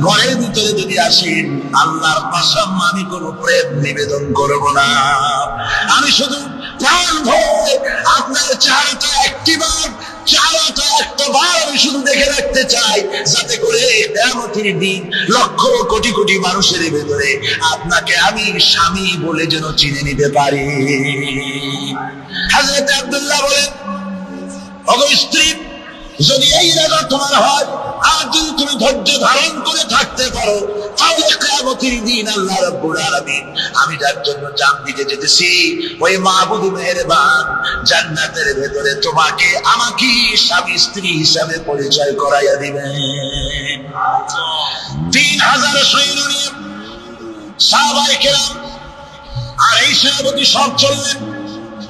ঘরের ভিতরে যদি আসেন, আল্লাহর কসম আমি কোনো প্রেম নিবেদন করব না। আমি শুধু প্রাণ ভরে আপনার চেহারাটা একটাবার আমি শুধু দেখে রাখতে চাই, যাতে করে কিয়ামতের দিন লক্ষ কোটি কোটি মানুষের ভেতরে আপনাকে আমি স্বামী বলে যেন চিনে নিতে পারি। হযরত আব্দুল্লাহ বলেন, ওগো স্ত্রী, যদি এই রাজা তোমার হয়, আর যদি তুমি ধৈর্য ধারণ করে থাকতে পারো, তাহলে কিয়ামতের দিন আল্লাহ রাব্বুল আলামিন আমি যার জন্য জান দিতে যেতেছি, ওই মাহবুব মেহেরবান জান্নাতের ভেতরে তোমাকে আমাকে স্বামী স্ত্রী হিসাবে পরিচয় করাইয়া দিবেন। 3000 সৈন্য নিয়ে সাহাবায়ে কেরাম আর এই সেনাপতি সব চললেন।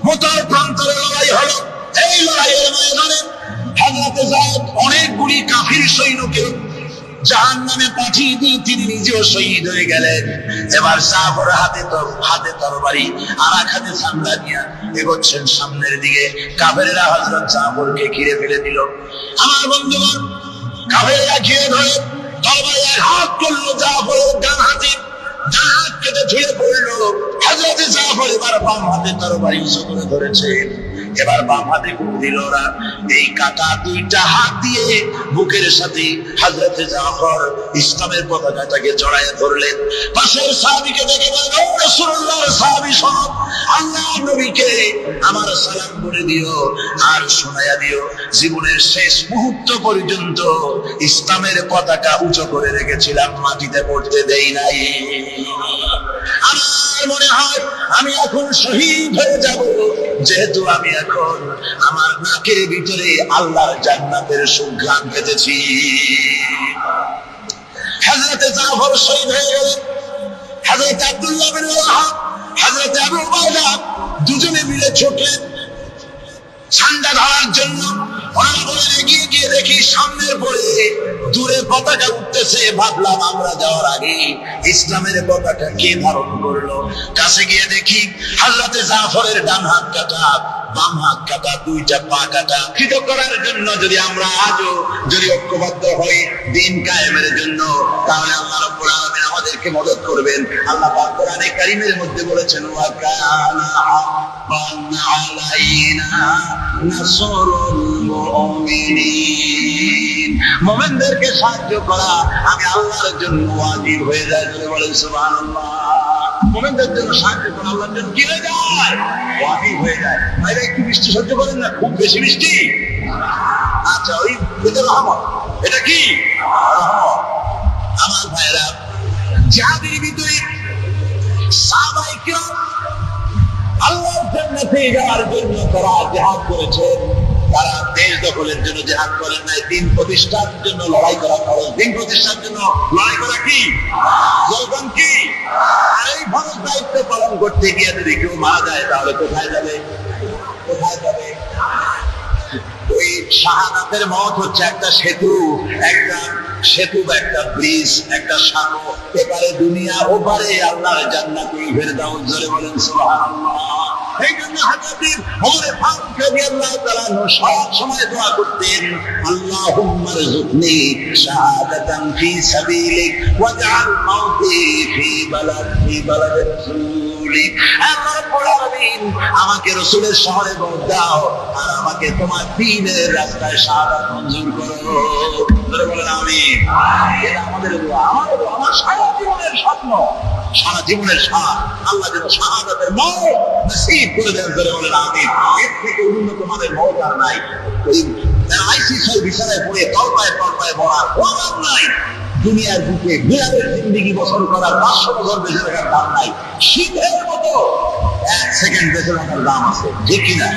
মুতার প্রান্তরে লড়াই হলো। এই লড়াইয়ের ময়দানে হযরতে যায়েদ অনেকগুলি কাফির সৈন্যকে জাহান্নামে পাঠিয়ে দিয়ে তিনি নিজেও শহীদ হয়ে গেলেন। এবার জাফর হাতে তরবারি আর এক হাতে ঝান্ডা নিয়ে এগোচ্ছেন সামনের দিকে। কাফেররা হযরত জাফরকে ঘিরে ফেলে দিল। আমার বন্ধুগণ, কাফেররা ঘিরে ধরে তরবারি আঘাত করলো জাফরের ডান হাতে। ডান হাত কেটে ঝুলে পড়লো। হযরত জাফর এবার বাম হাতে তরবারি উঁচু করে ধরেছে, এবার বাম হাতে ফুঁক দিল ওরা। এই কাটা দুইটা হাত দিয়ে বুকের সাথে হযরত জাফর ইসলামের পতাকাটাকে জড়ায় ধরলেন। পাশের সাহাবীকে দেখে বললেন, ও রাসূলুল্লাহর সাহাবী সব, আল্লাহর নবীকে আমার সালাম করে দিও আর শোনায়া দিও, জীবনের শেষ মুহূর্ত পর্যন্ত ইসলামের পতাকা উঁচু করে রেখেছিলাম, মাটিতে পড়তে দেই নাই। আমার মনে হয় আমি এখন শহীদ হয়ে যাব, যেহেতু আমি এখন আমার নাকের ভিতরে আল্লাহর জান্নাতের সুঘ্রাণ পেতেছি। হযরত জাফর শহীদ হয়ে গেলেন। হযরত আব্দুল্লাহ বিন রাওয়াহা, হযরত আবু উবাইদা দুজনে মিলে ছুটলেন ঝান্ডা ধরার জন্য। ওনারা বলেন, এগিয়ে গিয়ে দেখি সামনের পরে দূরে পতাকা উঠতেছে। ভাবলাম আমরা যাওয়ার আগে ইসলামের পতাকা কে ধারণ করলো। কাছে গিয়ে দেখি হযরত জাফরের ডান হাত কাটা, বাম হাত কাটা, দুইটা পা কাটা। কৃত করার জন্য যদি আমরা আজও যদি ঐক্যবদ্ধ হই দ্বীন কায়েমের জন্য, তাহলে আল্লাহ রাব্বুল আলামিন আমাদেরকে মদদ করবেন। আল্লাহ পাক কোরআনে কারীমের মধ্যে বলেছেন, ওয়া কানা হাক্কান আলাইনা নাসরুল মুমিনিন। মুমিনদেরকে সাহায্য করা আমি আল্লাহর জন্য ওয়াজিব হয়ে যায়। বলেন সুবহানাল্লাহ। মুমিনদের জন্য সাহায্য করা আল্লাহর জন্য কি হয়ে যায়? ওয়াজিব হয়ে যায়। ভাইরা একটু বৃষ্টি সহ্য করেন না, খুব বেশি বৃষ্টি। আচ্ছা, ওই এটা রহমত, এটা কি রহমত। আমার ভাইরা, যাদের ভিতরে সাহাবায়ে কিরাম আল্লাহর জান্নাতে যাওয়ার জন্য তারা জিহাদ করেছেন, তারা দেশ দখলের জন্য জিহাদ করেন নাই, দিন প্রতিষ্ঠার জন্য লড়াই করা ফরজ। দিন প্রতিষ্ঠার জন্য লড়াই করা কি জলবান কি? আর এই ফরজ দায়িত্ব পালন করতে গিয়ে যদি কেউ মারা যায়, তাহলে কোথায় যাবে? কোথায় যাবে? ওই শাহাদাতের মত হচ্ছে একটা সেতু, একটা সেতু বা একটা ব্রিজ, একটা সাঁকো, এপারে দুনিয়া ওপারে আল্লাহর জান্নাতুল ফেরদাউস। জোরে বলেন সুবহানাল্লাহ। এই জন্য হযরত ওমর ফারুক রাদিয়াল্লাহু তাআলা সব সময় দোয়া করতেন, আল্লাহুম্মা রযুকনি শাহাদাতান ফি সাবিলিক ওয়াজআল মাউতি ফি বালাদি রাসূলিক। আল্লাহ রাব্বুল আলামিন আমাকে রাসূলের শহরে মওত দাও, আর আমাকে তোমার দ্বীনের রাস্তায় শাহাদাত মঞ্জুর করো। জোরে বলেন আমিন। এটা আমাদের দোয়া, আমার দোয়া, আমার সারা জীবনের স্বপ্ন, সারা জীবনের স্বাদ আল্লাহ যেন শাহাদাতের মওত নসিব করে দেন। জোরে বলেন আমিন। এর থেকে উন্নত মানের মওত আর নাই। ওই আইসিসির বিছানায় পড়ে তলপায় তলপায় মরার অভাব নাই। দুনিয়ার বুকে বিড়ালের জিন্দেগি বসর করার 500 বছর বেঁচে থাকার দাম নাই। শীতের মতো 1 সেকেন্ড বেঁচে থাকার দাম আছে, ঠিক কিনা?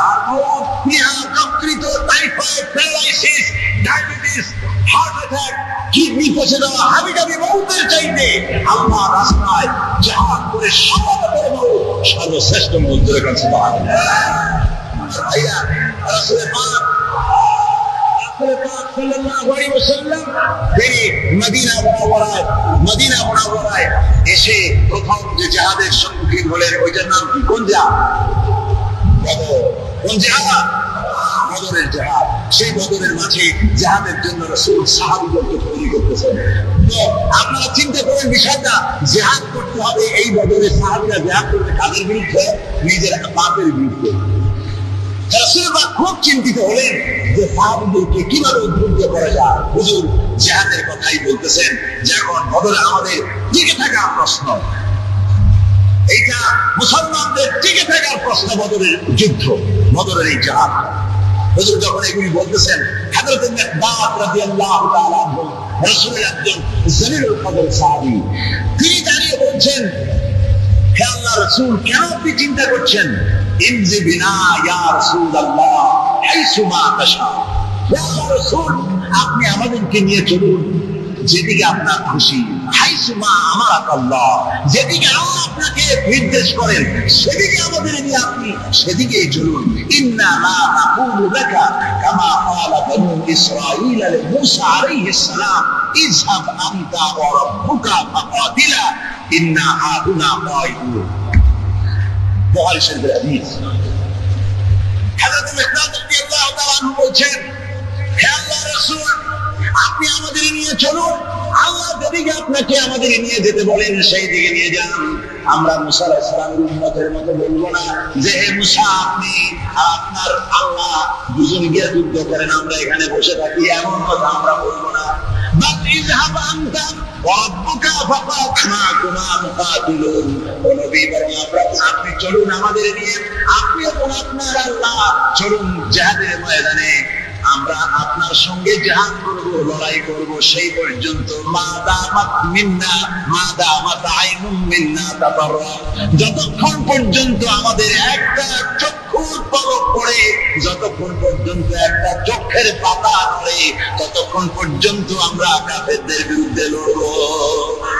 আর মওত, প্রিয়া, যকৃত, typhoid, paralysis, diabetes, heart attack, kidney পচে যাওয়া, হাবিজাবি মওতের চাইতে আল্লাহ রাস্তায় জিহাদ করে শাহাদাতের মওত সর্বশ্রেষ্ঠ মওত। জোরে বলেন সুবহানাল্লাহ। ভাইয়া, রাসূলের পাক সাল্লাল্লাহু আলাইহি ওয়াসাল্লাম তিনি মদিনা মুনাওয়ারায় এসে প্রথম যে জিহাদের সম্মুখীন হলেন, ওইটার নাম কি? কোন জিহাদ? কোন জিহাদ? বদরের জিহাদ। সেই বদরের মাঝে জিহাদের জন্য রাসূল সাহাবীদেরকে তৈরি করতেছেন। তো আপনারা চিন্তা করেন বিষয়টা, জিহাদ করতে হবে, এই বদরের সাহাবীরা জিহাদ করতে কাদের বিরুদ্ধে? নিজের বাপের বিরুদ্ধে। রাসূল খুব চিন্তিত হলেন যে সাহাবীদেরকে কিভাবে উদ্বুদ্ধ করা যায়। হুজুর জিহাদের কথাই বলতেছেন যে এখন বদরে আমাদের টিকে থাকার প্রশ্ন, এইটা মুসলমানদের টিকে থাকার প্রশ্ন, বদরের যুদ্ধ, বদরের এই জিহাদ। হুজুর যখন এগুলি বলতেছেন, হযরত মিকদাদ রাদিয়াল্লাহু তাআলা আনহু রাসূলের একজন জলিলুল কদর সাহাবী, তিনি দাঁড়িয়ে বলছেন, হে আল্লাহর রাসূল, কেন আপনি চিন্তা করছেন? ইনজি বিনা ইয়া রাসূলুল্লাহ হাইসুমা তাশা। হে আল্লাহর রাসূল, আপনি আমাদেরকে নিয়ে চলুন যেদিকে আপনার খুশি। হাইসুমা আমারাকাল্লাহ, যেদিকে আল্লাহ আপনাকে নির্দেশ করেন সেদিকে আমাদের নিয়ে আপনি সেদিকেই চলুন। ইন্না লা নাকুলু লাকা কামা ক্বালা বানু ইসরাঈল লিমূসা আলাইহিস সালাম, ইযহাব আনতা ওয়া রাব্বুকা ফাকাতিলা ইন্না হাহুনা কাঈদুন। বুখারী শরীফের হাদিস। হযরত মিকদাদ রাদিয়াল্লাহু তাআলা আনহু বলছেন, হে আল্লাহর রাসূল, আপনি আমাদের নিয়ে চলুন, আল্লাহ যেদিকে আপনাকে আমাদের নিয়ে যেতে বলেন সেই দিকে নিয়ে যান। আমরা মুসা আলাইহিস সালামের উম্মতের মতো বলবো না যে হে মুসা আপনি আপনার আল্লাহ দুজন গিয়ে যুদ্ধ করেন, আমরা এখানে বসে থাকি, এমন কথা আমরা বলবো না। বাল ইযহাব আনতা ওয়া রাব্বুকা ফাকাতিলা কুমা মুকাতিলুন। ও নবী, বরং আপনি চলুন আমাদের নিয়ে, আপনি এবং আপনার আল্লাহ চলুন জিহাদের ময়দানে, আমরা আপনার সঙ্গে জিহাদ করব, লড়াই করব সেই পর্যন্ত। মা দামাত মিন্না মা দামাত আইনুম মিন্না তাতাররা, যতক্ষণ পর্যন্ত আমাদের একটা চক্ষুর পলক পড়ে, যতক্ষণ পর্যন্ত একটা চোখের পাতা নড়ে, ততক্ষণ পর্যন্ত আমরা কাফেরদের বিরুদ্ধে লড়ব।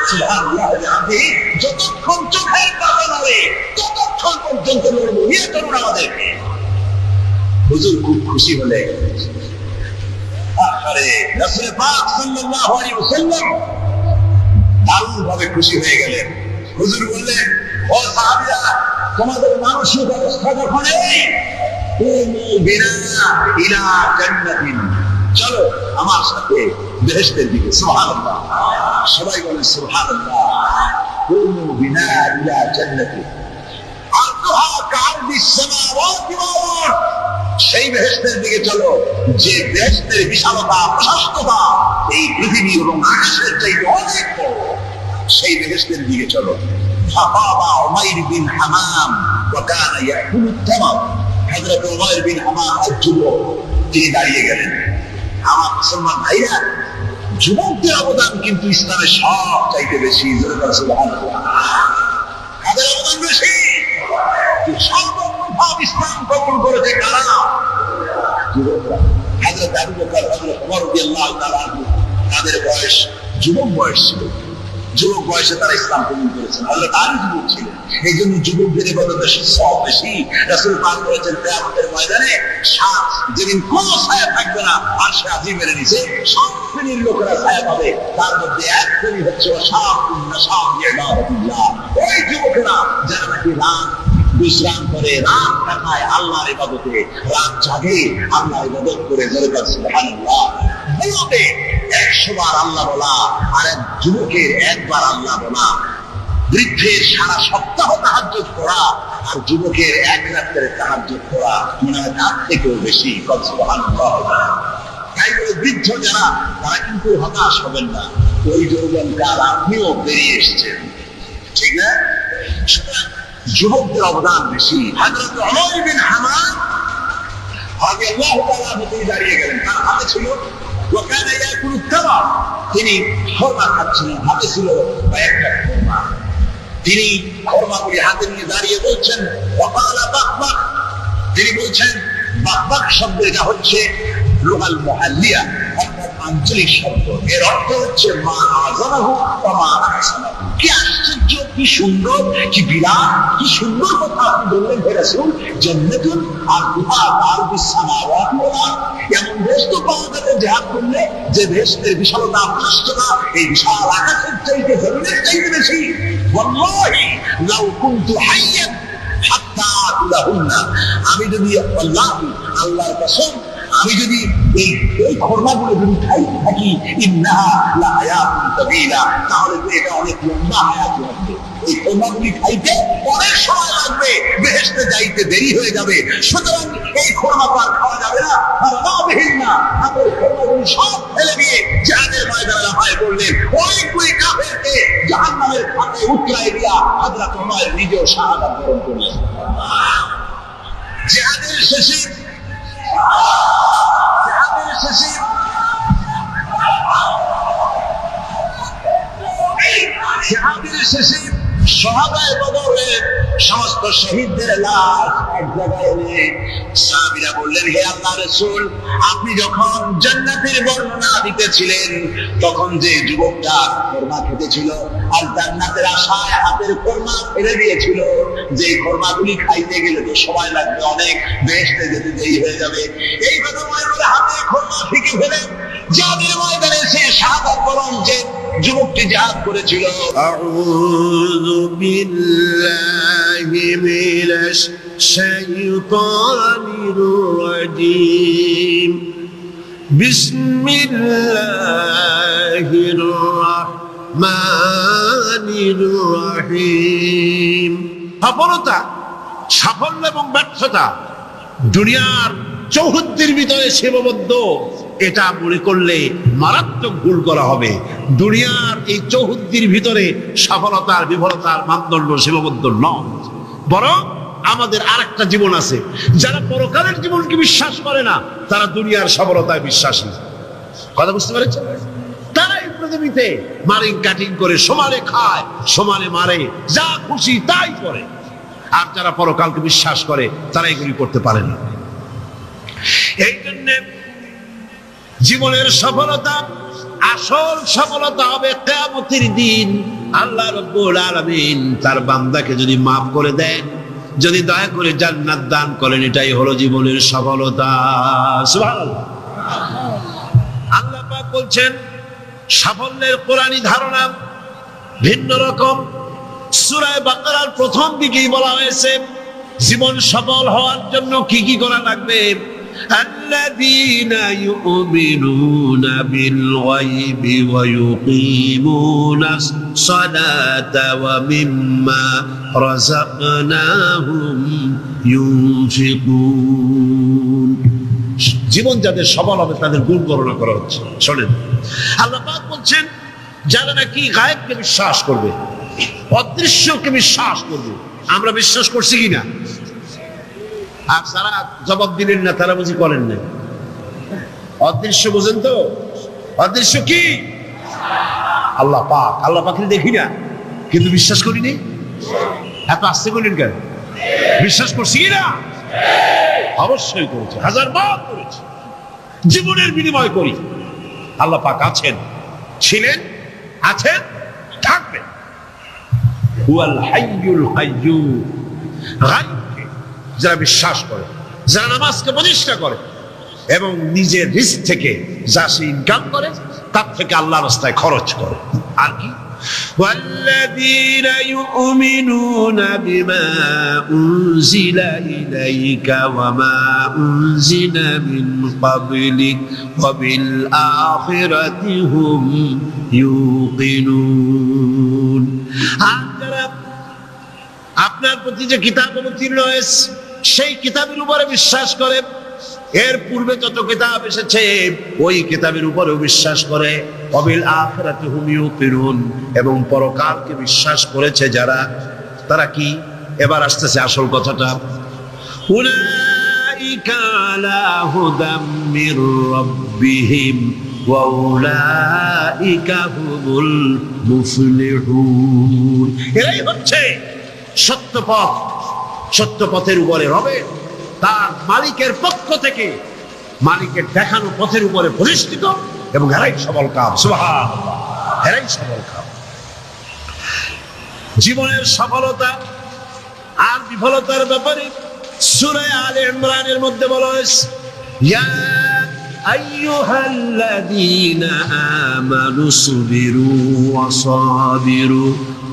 সুবহানাল্লাহ, যতক্ষণ চোখের পাতা নড়ে ততক্ষণ পর্যন্ত লড়ব, নিয়ে চলুন আমাদেরকে। হুজুর খুব খুশি হলে রাসূল পাক সাল্লাল্লাহু আলাইহি ওয়াসাল্লাম দারুণ ভাবে খুশি হয়ে গেলেন। হুজুর বললেন, ও সাহাবীরা, তোমাদের মানসিক অবস্থা যখন এই কুমু বিনা ইলা জান্নাতিন, চলো আমার সাথে বেহেশতের দিকে। সুবহানাল্লাহ, সবাই বলেন সুবহানাল্লাহ। কুমু বিনা ইলা জান্নাতিন আরদুহা কা'আরদিস সামাওয়াতি ওয়াল আরদ, সেই বেহেশতের দিকে চলো যে বেহেশতের বিশালতা প্রশস্ততা এই পৃথিবী এবং আকাশের চাইতে অনেক বড়, সেই বেহেশতের দিকে চলো। ফাকামা উমাইর বিন হামাম ওয়া কানা ইয়াকুলু তামার, হযরত উমাইর বিন হামাম যুবক, তিনি দাঁড়িয়ে গেলেন। আমার মুসলমান ভাইরা, যুবকদের অবদান কিন্তু ইসলামের সব চাইতে বেশি। সুবহানাল্লাহ, কাদের অবদান বেশি? সর্বপ্রথম ইসলাম কবুল করেছে কারা? যুবকরা। হযরত আবু বকর, হযরত ওমর রাদিয়াল্লাহু তাআলা আনহু, তাদের বয়স যুবক বয়স ছিল, যুবক বয়সে তারা ইসলাম কবুল করেছেন। হযরত আলী যুবক ছিলেন, এই জন্য যুবকদের ইবাদতে সব বেশি। রাসূল পাক বলেছেন কিয়ামতের ময়দানে সাত, যেদিন কোনো ছায়া থাকবে না, আরশে আজিমের নিচে সব শ্রেণীর লোকেরা ছায়া পাবে। তার মধ্যে এক শ্রেণী হচ্ছে ওই যুবকেরা যারা নাকি রাত বিশ্রাম করে, রাত কাটায় আল্লাহর ইবাদতে, রাত জাগে আল্লাহর ইবাদত করে। সুবহানাল্লাহ, বুড়োতে 100 বার আল্লাহ বলা আর এক যুবকের একবার আল্লাহ বলা, বৃদ্ধের সারা সপ্তাহ তাহাজ্জুদ করা আর যুবকের এক রাতের তাহাজ্জুদ করা মনে হয় তার থেকেও বেশি। সুবহানাল্লাহ। তাই বলে বৃদ্ধ যারা, তারা কিন্তু হতাশ হবেন না, ওই যৌবনকাল আপনিও বেরিয়ে এসেছেন, ঠিক না? যুবকদের অবদান বেশি। হযরত উমাইর বিন হামাম রাদিয়াল্লাহু তাআলা আনহু দাঁড়িয়ে গেলেন, তার হাতে ছিল ওয়া কানা ইয়াকুলু তামার, তিনি খরমা খাচ্ছিলেন, হাতে ছিল একটা খরমা। তিনি খরমাগুলি হাতে নিয়ে দাঁড়িয়ে বলছেন ওয়া ক্বালা বাকবাক, তিনি বলছেন বাকবাক শব্দের যা হচ্ছে লুগাল মুহাল্লিয়া, অর্থাৎ আঞ্চলিক শব্দ, এর অর্থ হচ্ছে মা আযামাহু ওয়া মা আহসানাহু। কি আশ্চর্য, কি সুন্দর, কি বিরাট, কি সুন্দর কথা আপনি বললেন হে রাসূল। জান্নাতুন আরদুহা কা'আরদিস সামাওয়াতি ওয়াল আরদ, এমন দেশ তো পাওয়া যাবে জিহাদ করলে যে দেশের বিশালতা প্রশস্ততা এই বিশাল আকাশের চাইতে, জমিনের চাইতে বেশি। ওয়াল্লাহি লাউ কুনতু হাইয়ান হাত্তা আতুলাহুন্না, আমি যদি আল্লাহর কসম, আমি যদি এই খরমাগুলো যদি খাইতে থাকি, ইন্নাহা লাহায়াতুন তাবিলা, তাহলে তো এটা অনেক লম্বা হায়াত লাগবে। এই খরমাগুলি খাইতে অনেক সময় লাগবে, বেহেশতে যাইতে দেরি হয়ে যাবে। সুতরাং এই খরমা তো আর খাওয়া যাবে না, আর অবিহীন না, হাতের খরমাগুলি সব ফেলে দিয়ে জিহাদের ময়দানে লাফায় পড়লেন। অনেকগুলি কাফেরকে জাহান্নামের খাতে উতরায় দিয়া হযরত ওমর নিজেও শাহাদাত বরণ করলেন। জিহাদের শেষে শাহাদায়ে বদরের সমস্ত শহীদদের লাশ এক জায়গায় এনে সাহাবীরা বললেন, হে আল্লাহর রাসূল, আপনি যখন জান্নাতের বর্ণনা দিতেছিলেন তখন যে যুবকটা খরমা খেতেছিল আর জান্নাতের আশায় হাতের খরমা ফেলে দিয়েছিল, যে খরমাগুলি খাইতে গেলে তো সময় লাগবে অনেক, বেহেশতে যেতে দেরি হয়ে যাবে, এই কথা মনে করে হাতে খরমা ফিকে ফেলে জিহাদের ময়দানে সে শাহাদাত বরণ যে যুবকটি জিহাদ করেছিল। আউযু বিল্লাহি মিনাশ শাইতানির রাজীম। বিসমিল্লাহির রহমানির রহিম। সফলতা, সাফল্য এবং ব্যর্থতা দুনিয়ার চৌহদ্দির ভিতরে সীমাবদ্ধ, এটা মনে করলে মারাত্মক ভুল করা হবে। দুনিয়ার এই চৌহদ্দির ভিতরে সফলতার বিফলতার মানদণ্ড সীমাবদ্ধ নয়, বরং আমাদের আরেকটা জীবন আছে। যারা পরকালের জীবনকে বিশ্বাস করে না, তারা দুনিয়ার সফলতায় বিশ্বাসী। কথা বুঝতে পেরেছেন? তারা এই পৃথিবীতে মারিং কাটিং করে সমানে খায়, সমানে মারে, যা খুশি তাই করে। আর যারা পরকালকে বিশ্বাস করে, তারা এগুলি করতে পারে না। এই জন্য জীবনের সফলতা, আসল সফলতা হবে কিয়ামতের দিন। আল্লাহ রাব্বুল আলামিন তার বান্দাকে যদি মাফ করে দেন, যদি দয়া করে জান্নাত দান করেন, এটাই হলো জীবনের সফলতা। সুবহানাল্লাহ। আল্লাহ পাক বলছেন সাফল্যের কোরআনী ধারণা ভিন্ন রকম। সূরা বাকারার প্রথম দিকেই বলা হয়েছে জীবন সফল হওয়ার জন্য কি কি করা লাগবে। আল্লাযীনা ইউমিনুনা বিল গায়বি ওয়া ইউকিমুনাস সালাতা ওয়া মিম্মা রাযাকনাহুম ইউনফিকুন। জীবন যাদের সফল হবে তাদের গুণ বর্ণনা করা হচ্ছে। শোনেন, আল্লাহ পাক বলছেন যারা নাকি গায়েবকে বিশ্বাস করবে, অদৃশ্যকে বিশ্বাস করবে। আমরা বিশ্বাস করছি কিনা? আর যারা জবাব দিলেন না, তারা বুঝি করেন না। অদৃশ্য বুঝেন তো? অদৃশ্য কি? আল্লাহ পাক। আল্লাহ পাককে দেখি না, কিন্তু বিশ্বাস করিনি। এত আসতে বললেন কেন? বিশ্বাস করছি কিনা? অবশ্যই করেছে, হাজারবার করেছে। জীবনের বিনিময় করি। আল্লাহ পাক আছেন, ছিলেন, আছেন, থাকবেন। হুয়াল হাইয়ুল কাইয়্যুম। গায়বকে যারা বিশ্বাস করে, যারা নামাজকে প্রতিষ্ঠা করে এবং নিজের রিস্ক থেকে যা সে ইনকাম করে, তার থেকে আল্লাহর রাস্তায় খরচ করে। আর কি? والذين يؤمنون بما أنزل إليك وما أنزل من قبلك وبالآخرة هم يوقنون। আপনার প্রতি যে কিতাব অবতীর্ণ হয়েছে, সেই কিতাবের উপরে বিশ্বাস করে। এর পূর্বে যত কিতাব এসেছে, ওই কিতাবের উপরেও বিশ্বাস করে। ওয়াবিল আখিরাতি হুম ইউকিনুন। এবং পরকালকে বিশ্বাস করেছে যারা, তারা কি? এবার আসতেছে আসল কথাটা। উলাইকা আলা হুদাম মির রাব্বিহিম ওয়া উলাইকা হুমুল মুফলিহুন। এরাই হচ্ছে সত্য পথ, সত্য পথের উপরে রবে, তার মালিকের পক্ষ থেকে, মালিকের দেখানো পথের উপরে প্রতিষ্ঠিত, এবং এরাই সফল কাম। সুবহানাল্লাহ। এরাই সফল কাম। জীবনের সফলতা আর বিফলতার ব্যাপারে সূরা আলে ইমরানের মধ্যে বলা হয়েছে, ইয়া আইয়ুহাল্লাযীনা আমানু সুবিরু ওয়া সাবিরু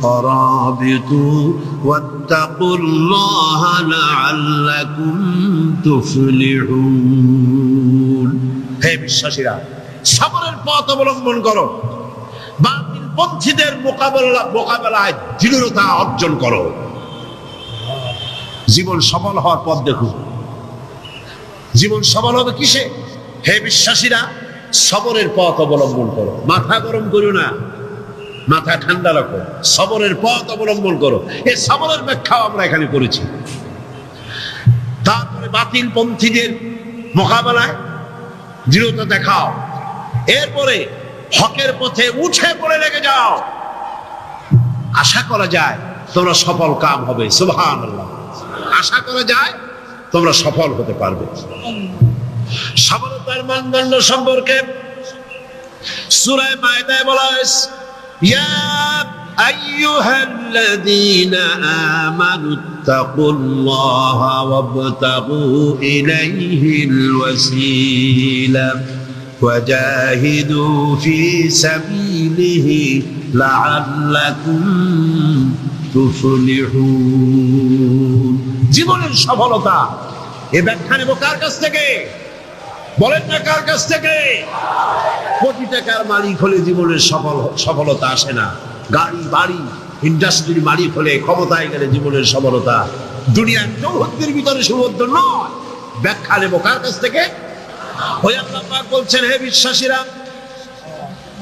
ورابطوا واتقوا الله لعلكم تفلحون। হে বিশ্বাসীরা, সবরের পথ অবলম্বন করো, বাতিল পন্থীদের মোকাবেলায় দৃঢ়তা অর্জন করো। জীবন সফল হওয়ার পথ দেখো। জীবন সফল হবে কিসে? হে বিশ্বাসীরা, সবরের পথ অবলম্বন করো। মাথা গরম করো না, মাথা ঠান্ডা রাখো, সবরের পথ অবলম্বন করো। এই সবরের ব্যাখ্যাও আমরা এখানে করেছি। তারপরে বাতিল পন্থীদের মোকাবেলায় দৃঢ়তা দেখাও। এরপরে হকের পথে উঠে পড়ে লেগে যাও। আশা করা যায় তোমরা সফল কাম হবে। সুবহানাল্লাহ। আশা করা যায় তোমরা সফল হতে পারবে। সফলতার মানদণ্ড সম্পর্কে সূরা মায়েদায় বলা হয়েছে, ইয়া আইয়ুহাল্লাযীনা আমানু ইত্তাকুল্লাহা ওয়াবতাগু ইলাইহিল ওয়াসিলা ওয়াজাহিদু ফি সাবিলিহি লাআল্লাকুম তুফলিহুন। জীবনের সফলতা এ ব্যাখ্যা নেব কার কাছ থেকে? বলেন না কার কাছ থেকে? কোটি টাকার মালিক হলে জীবনের সফলতা আসে না। গাড়ি বাড়ি ইন্ডাস্ট্রির মালিক হলে, ক্ষমতায় গেলে জীবনের সফলতা। দুনিয়ার চৌহদ্দির ভিতরে সুবদ্ধ নয়। ব্যাখ্যা নেব কার কাছ থেকে? ওই আল্লাহ পাক বলছেন, হে বিশ্বাসীরা,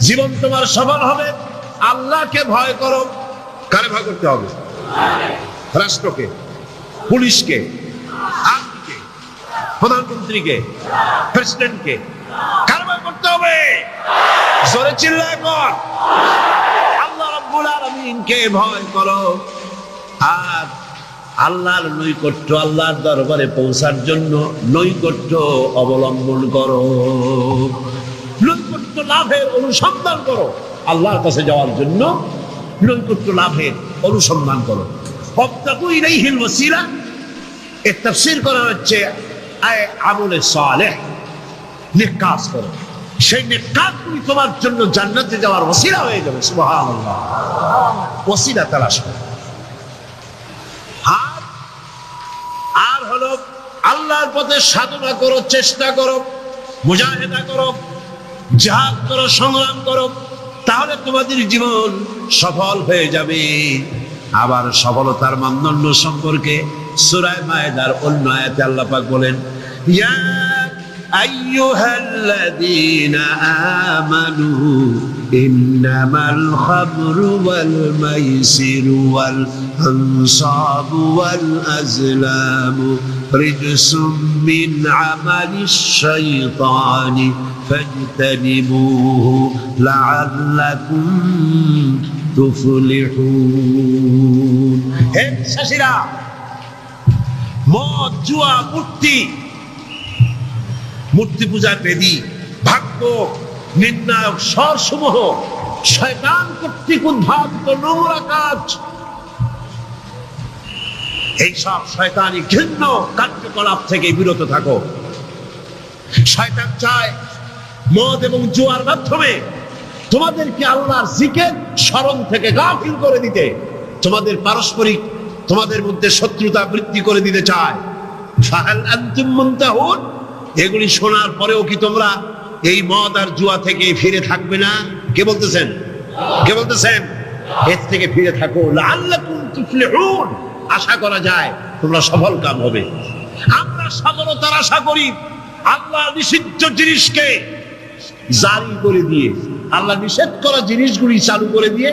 জীবন তোমার সফল হবে, আল্লাহকে ভয় করো। কারে ভয় করতে হবে? রাষ্ট্রকে, পুলিশকে, আর্মিকে, প্রধানমন্ত্রীকে, প্রেসিডেন্টকে। কারে ভয় করতে হবে? জোরে চিল্লায় কর। আল্লাহ রাব্বুল আলামিনকে ভয় করো। আর আল্লাহর নৈকট্য, আল্লাহর দরবারে পৌঁছার জন্য নৈকট্য অবলম্বন করো। নৈকট্য লাভের অনুসন্ধান করো। আল্লাহর কাছে যাওয়ার জন্য নৈকট্য লাভের অনুসন্ধান করো। ওয়াবতাগু ইলাইহিল ওয়াসিলা, এর তাফসীর করা হচ্ছে আমলে সালেহ, নেক কাজ করো। সেই নেক কাজগুলি তোমার জন্য জান্নাতে যাওয়ার ওসিলা হয়ে যাবে। সুবহানাল্লাহ। ওসিলা তালাশ করো। আর হলো আল্লাহর পথে সাধনা করো, চেষ্টা করো, মুজাহিদা করো, জিহাদ করো, সংগ্রাম করো। তাহলে তোমাদের জীবন সফল হয়ে যাবে। আবার সফলতার মানদণ্ড সম্পর্কে সূরা মায়েদার অন্য আয়াতে আল্লাহ পাক বলেন, ইয়া আইয়ুহাল্লাযীনা আমানু ইন্নামাল খামরু ওয়াল মাইসিরু ওয়াল আনসাবু ওয়াল আজলামু রিজসুম মিন আমালিশ শাইতানি ফাজতানিবুহু লাআল্লাকুম তুফলিহুন। হে বিশ্বাসীরা, মদ, জুয়া, মূর্তি পূজার বেদী, ভাগ্য নির্ণায়ক স্বরসমূহ শয়তান কর্তৃক উদ্ভাবিত নোংরা কাজ। এইসব শয়তানি ঘৃণ্য কার্যকলাপ থেকে বিরত থাকো। শয়তান চায় মদ এবং জুয়ার মাধ্যমে তোমাদেরকে আল্লাহর জিকির স্মরণ থেকে গাফিল করে দিতে, তোমাদের পারস্পরিক, তোমাদের মধ্যে শত্রুতা বৃদ্ধি করে দিতে চায়। ফাহাল আনতুম মুনতাহুন, এগুলি শোনার পরেও কি তোমরা এই মদ আর জুয়া থেকে ফিরে থাকবে না? কে বলতেছেন? কে বলতেছেন? এর থেকে ফিরে থাকো। লাআল্লাকুম তুফলিহুন, আশা করা যায় তোমরা সফল কাম হবে। আমরা সফলতার আশা করি আল্লাহ নিষিদ্ধ জিনিসকে জারি করে দিয়ে, আল্লাহ নিষেধ করা জিনিসগুলি চালু করে দিয়ে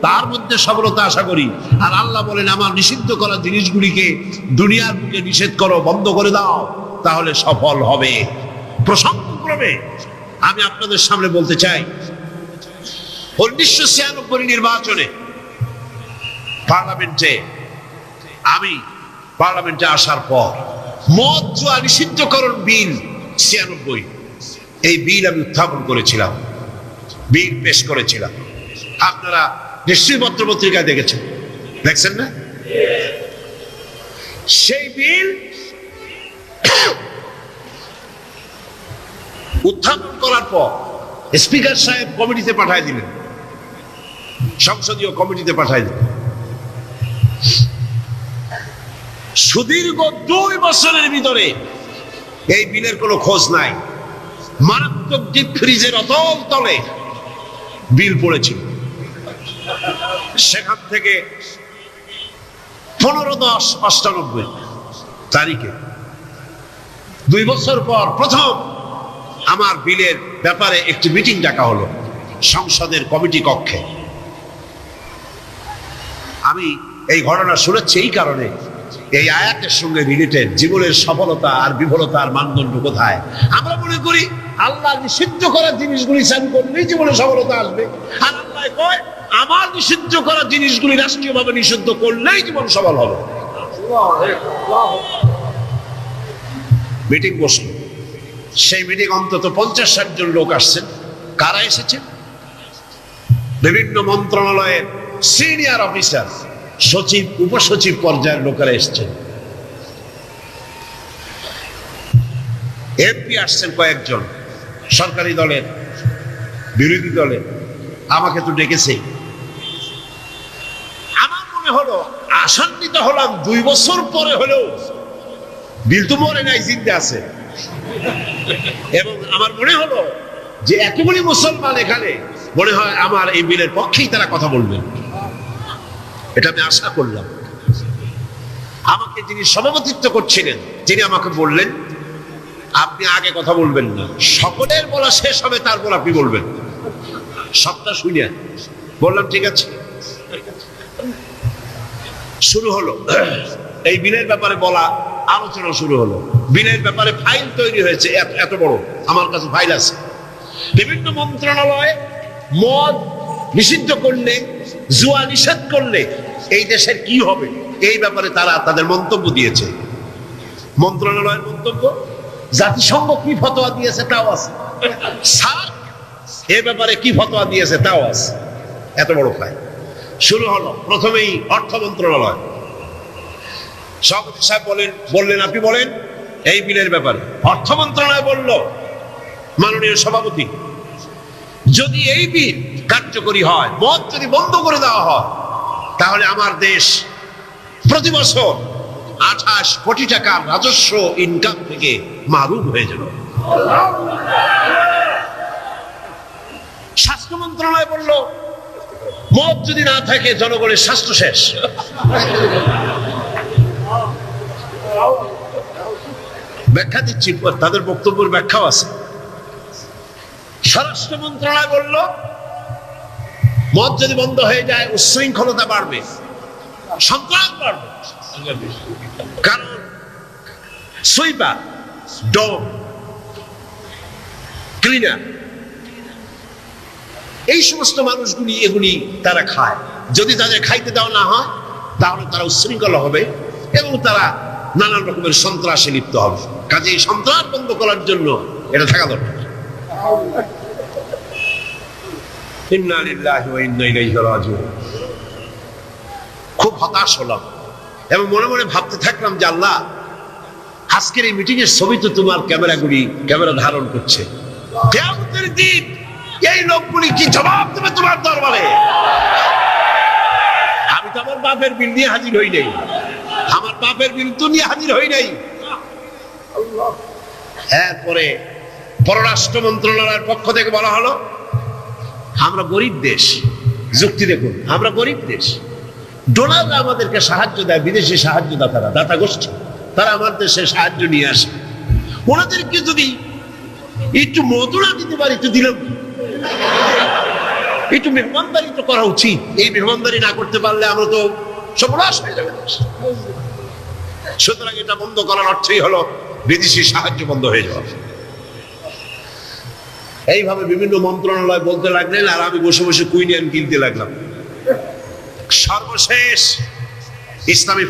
তার মধ্যে সফলতা আশা করি। আর আল্লাহ বলেন, আমার নিষিদ্ধ করা জিনিসগুলিকে দুনিয়ার বুকে নিষেধ করো, বন্ধ করে দাও, তাহলে সফল হবে। প্রসঙ্গক্রমে আমি আপনাদের সামনে বলতে চাই, 1996 নির্বাচনে আমি পার্লামেন্টে আসার পর মদ জুয়া নিষিদ্ধকরণ বিল 96, এই বিল আমি উত্থাপন করেছিলাম, বিল পেশ করেছিলাম। আপনারা নিশ্চয়ই পত্র পত্রিকায় দেখেছেন, দেখছেন না? সেই বিল উত্থাপন করার পর স্পিকার সাহেব কমিটিতে পাঠায় দিলেন, সংসদীয় কমিটিতে পাঠায় দিলেন। সুদীর্ঘ 2 বছরের ভিতরে এই বিলের কোনো খোঁজ নাই। মারাত্মক ডিপ ফ্রিজের অতল তলে বিল পড়েছিল। সেখান থেকে 15/10/98 তারিখে 2 বছর পর প্রথম আমার বিলের ব্যাপারে একটি মিটিং ডাকা হলো সংসদের কমিটি কক্ষে। আমি এই ঘটনা শুনেছি এই কারণে, এই আয়াতের সঙ্গে রিলেটেড জীবনের সফলতা আর বিফলতার মানদণ্ড কোথায়। আমরা মনে করি আল্লাহ নিষিদ্ধ করা জিনিসগুলি চালু করলেই জীবনে সফলতা আসবে, আর আল্লাহ কয় আমার নিষিদ্ধ করা জিনিসগুলি রাষ্ট্রীয়ভাবে নিষিদ্ধ করলেই জীবন সফল হবে। মিটিং বসল, সেই মিটিং অন্তত 50-60 জন লোক আসছেন। কারা এসেছেন? বিভিন্ন মন্ত্রণালয়ের সিনিয়র অফিসার, সচিব, উপসচিব পর্যায়ের লোকেরা এসছেন। এমপি আসছেন কয়েকজন, সরকারি দলের, বিরোধী দলের। আমাকে তো ডেকেছে। আমার মনে হলো, আশান্বিত হলাম, 2 বছর পরে হলেও বিল তো মরে নাই, জিন্দা আছে। এবং আমার মনে হলো যে এতগুলি মুসলমান এখানে, মনে হয় আমার এই বিলের পক্ষেই তারা কথা বলবেন, এটা আমি আশা করলাম। আমাকে যিনি সভাপতিত্ব করছিলেন তিনি আমাকে বললেন, আপনি আগে কথা বলবেন না, সকলের বলা শেষ হবে তারপর আপনি বলবেন। সবটা শুনে বললাম ঠিক আছে। শুরু হলো এই বিলের ব্যাপারে বলা, আলোচনা শুরু হলো। বিলের ব্যাপারে ফাইল তৈরি হয়েছে, এত বড় আমার কাছে ফাইল আছে। বিভিন্ন মন্ত্রণালয় মদ নিষিদ্ধ করলে, জুয়া নিষেধ করলে এই দেশের কি হবে এই ব্যাপারে তারা তাদের মন্তব্য দিয়েছে। মন্ত্রণালয়ের মন্তব্য, জাতিসংঘ কি ফতোয়া দিয়েছে তাও আছে, সার্ক এই ব্যাপারে কি ফতোয়া দিয়েছে তাও আছে। এত বড় ফাইল শুরু হলো। প্রথমেই অর্থ মন্ত্রণালয়, সভাপতি সাহেব বললেন আপনি বলেন এই বিলের ব্যাপারে। অর্থ মন্ত্রণালয় বলল, মাননীয় সভাপতি, যদি এই বিল কার্যকরী হয়, মদ যদি বন্ধ করে দেওয়া হয়, তাহলে আমার দেশ প্রতি বছর 28 কোটি টাকার রাজস্ব ইনকাম থেকে মারুম হয়ে যাবে। স্বাস্থ্য মন্ত্রণালয় বলল, মদ যদি না থাকে জনগণের স্বাস্থ্য শেষ। ব্যাখ্যা দিচ্ছি, তাদের বক্তব্যের ব্যাখ্যাও আছে। স্বরাষ্ট্র মন্ত্রণালয় বলল, মদ যদি বন্ধ হয়ে যায় উচ্ছৃঙ্খলতা বাড়বে, সন্ত্রাস বাড়বে। কারণ সুইপার, ডগ, ক্লিনার, এই সমস্ত মানুষগুলি এগুলি তারা খায়। যদি তাদের খাইতে দেওয়া না হয় তাহলে তারা উচ্ছৃঙ্খল হবে এবং তারা নানান রকমের সন্ত্রাসে লিপ্ত হবে। কাজেই সন্ত্রাস বন্ধ করার জন্য এটা থাকা দরকার। ইন্না লিল্লাহি ওয়া ইন্না ইলাইহি রাজিউন। খুব হতাশ হলাম এবং মনে মনে ভাবতে থাকলাম যে আল্লাহ, আজকের এই মিটিং এর ছবি তো তোমার ক্যামেরা ধারণ করছে। কিয়ামতের দিন এই লোকগুলি কি জবাব দেবে তোমার দরবারে? আমি তো আমার বাপের বিল নিয়ে হাজির হই নাই, আমার বাপের বিল তো নিয়ে হাজির হই নাই। এরপরে পররাষ্ট্র মন্ত্রণালয়ের পক্ষ থেকে বলা হলো, আমরা গরিব দেশ। যুক্তি দেখুন, আমরা গরিব দেশ, ডোনাররা আমাদেরকে সাহায্য দেয়, বিদেশি সাহায্যদাতারা, দাতা গোষ্ঠী, তারা আমার দেশে সাহায্য নিয়ে আসে। ওনাদেরকে যদি একটু মদুরা দিতে পারি তো দিলাম, একটু মেহমানদারি তো করা উচিত। এই মেহমানদারি না করতে পারলে আমরা তো সর্বনাশ হয়ে যাবে। সুতরাং এটা বন্ধ করার অর্থই হলো বিদেশি সাহায্য বন্ধ হয়ে যাওয়া। এইভাবে বিভিন্ন মন্ত্রণালয় বলতে লাগলেন আর আমি বসে বসে কুইনিয়ান কিনতে লাগলাম। সর্বশেষ ইসলামী